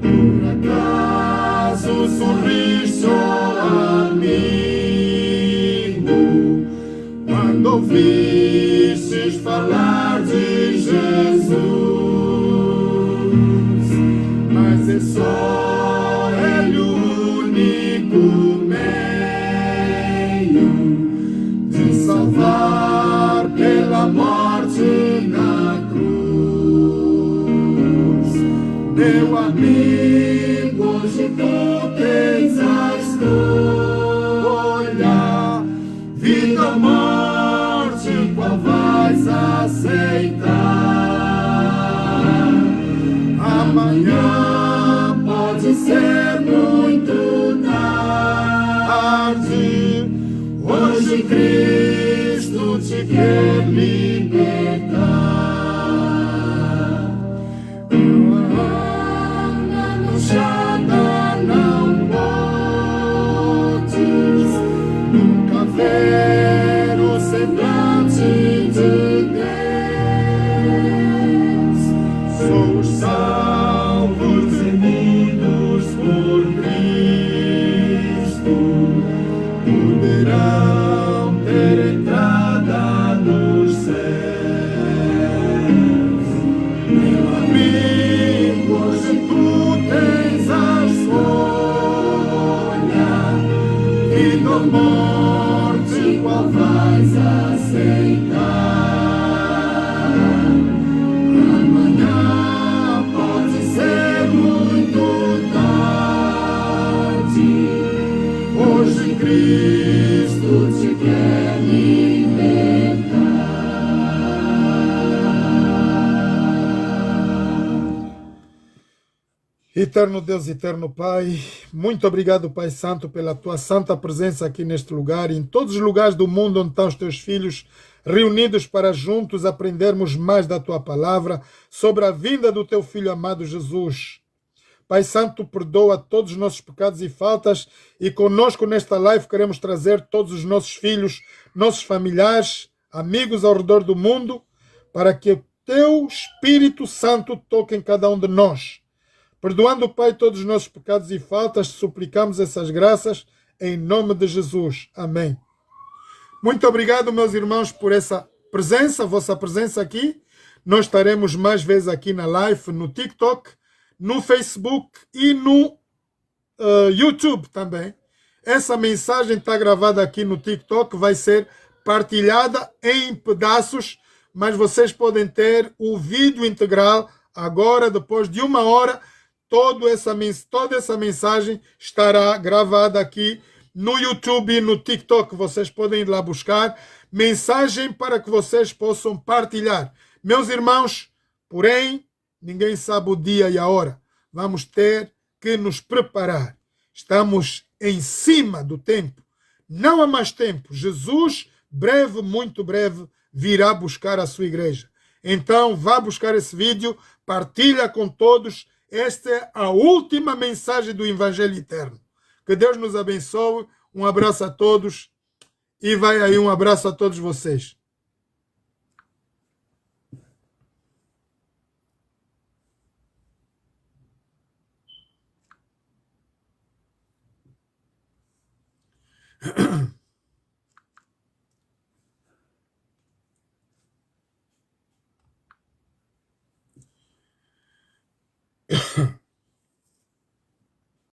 Por acaso sorriste, oh amigo, quando ouvistes falar de Jesus? Mas é só Ele o único meio de salvar pela morte na cruz. Meu amigo, hoje tu tens a escolha, vida ou morte, qual vais aceitar? Amanhã pode ser muito tarde, hoje Cristo te quer libertar. Angustiada não podes nunca ver o semblante de Deus. Sou os salvos remidos por Cristo, poderão ter entrada nos céus. Meu amigo, hoje tu tens a escolha, vida ou morte, qual vais aceitar? Amanhã pode ser muito tarde, hoje Cristo te quer libertar. Eterno Deus, eterno Pai, muito obrigado, Pai Santo, pela tua santa presença aqui neste lugar e em todos os lugares do mundo onde estão os teus filhos reunidos para juntos aprendermos mais da tua palavra sobre a vinda do teu Filho amado Jesus. Pai Santo, perdoa todos os nossos pecados e faltas e conosco nesta live queremos trazer todos os nossos filhos, nossos familiares, amigos ao redor do mundo, para que o teu Espírito Santo toque em cada um de nós. Perdoando, Pai, todos os nossos pecados e faltas, suplicamos essas graças em nome de Jesus. Amém. Muito obrigado, meus irmãos, por essa presença, vossa presença aqui. Nós estaremos mais vezes aqui na live, no TikTok, no Facebook e no YouTube também. Essa mensagem está gravada aqui no TikTok, vai ser partilhada em pedaços, mas vocês podem ter o vídeo integral agora, depois de 1 hora. toda essa mensagem estará gravada aqui no YouTube e no TikTok. Vocês podem ir lá buscar mensagem para que vocês possam partilhar. Meus irmãos, porém, ninguém sabe o dia e a hora. Vamos ter que nos preparar. Estamos em cima do tempo. Não há mais tempo. Jesus, breve, muito breve, virá buscar a sua igreja. Então, vá buscar esse vídeo, partilha com todos. Esta é a última mensagem do Evangelho Eterno. Que Deus nos abençoe. Um abraço a todos. E vai aí um abraço a todos vocês.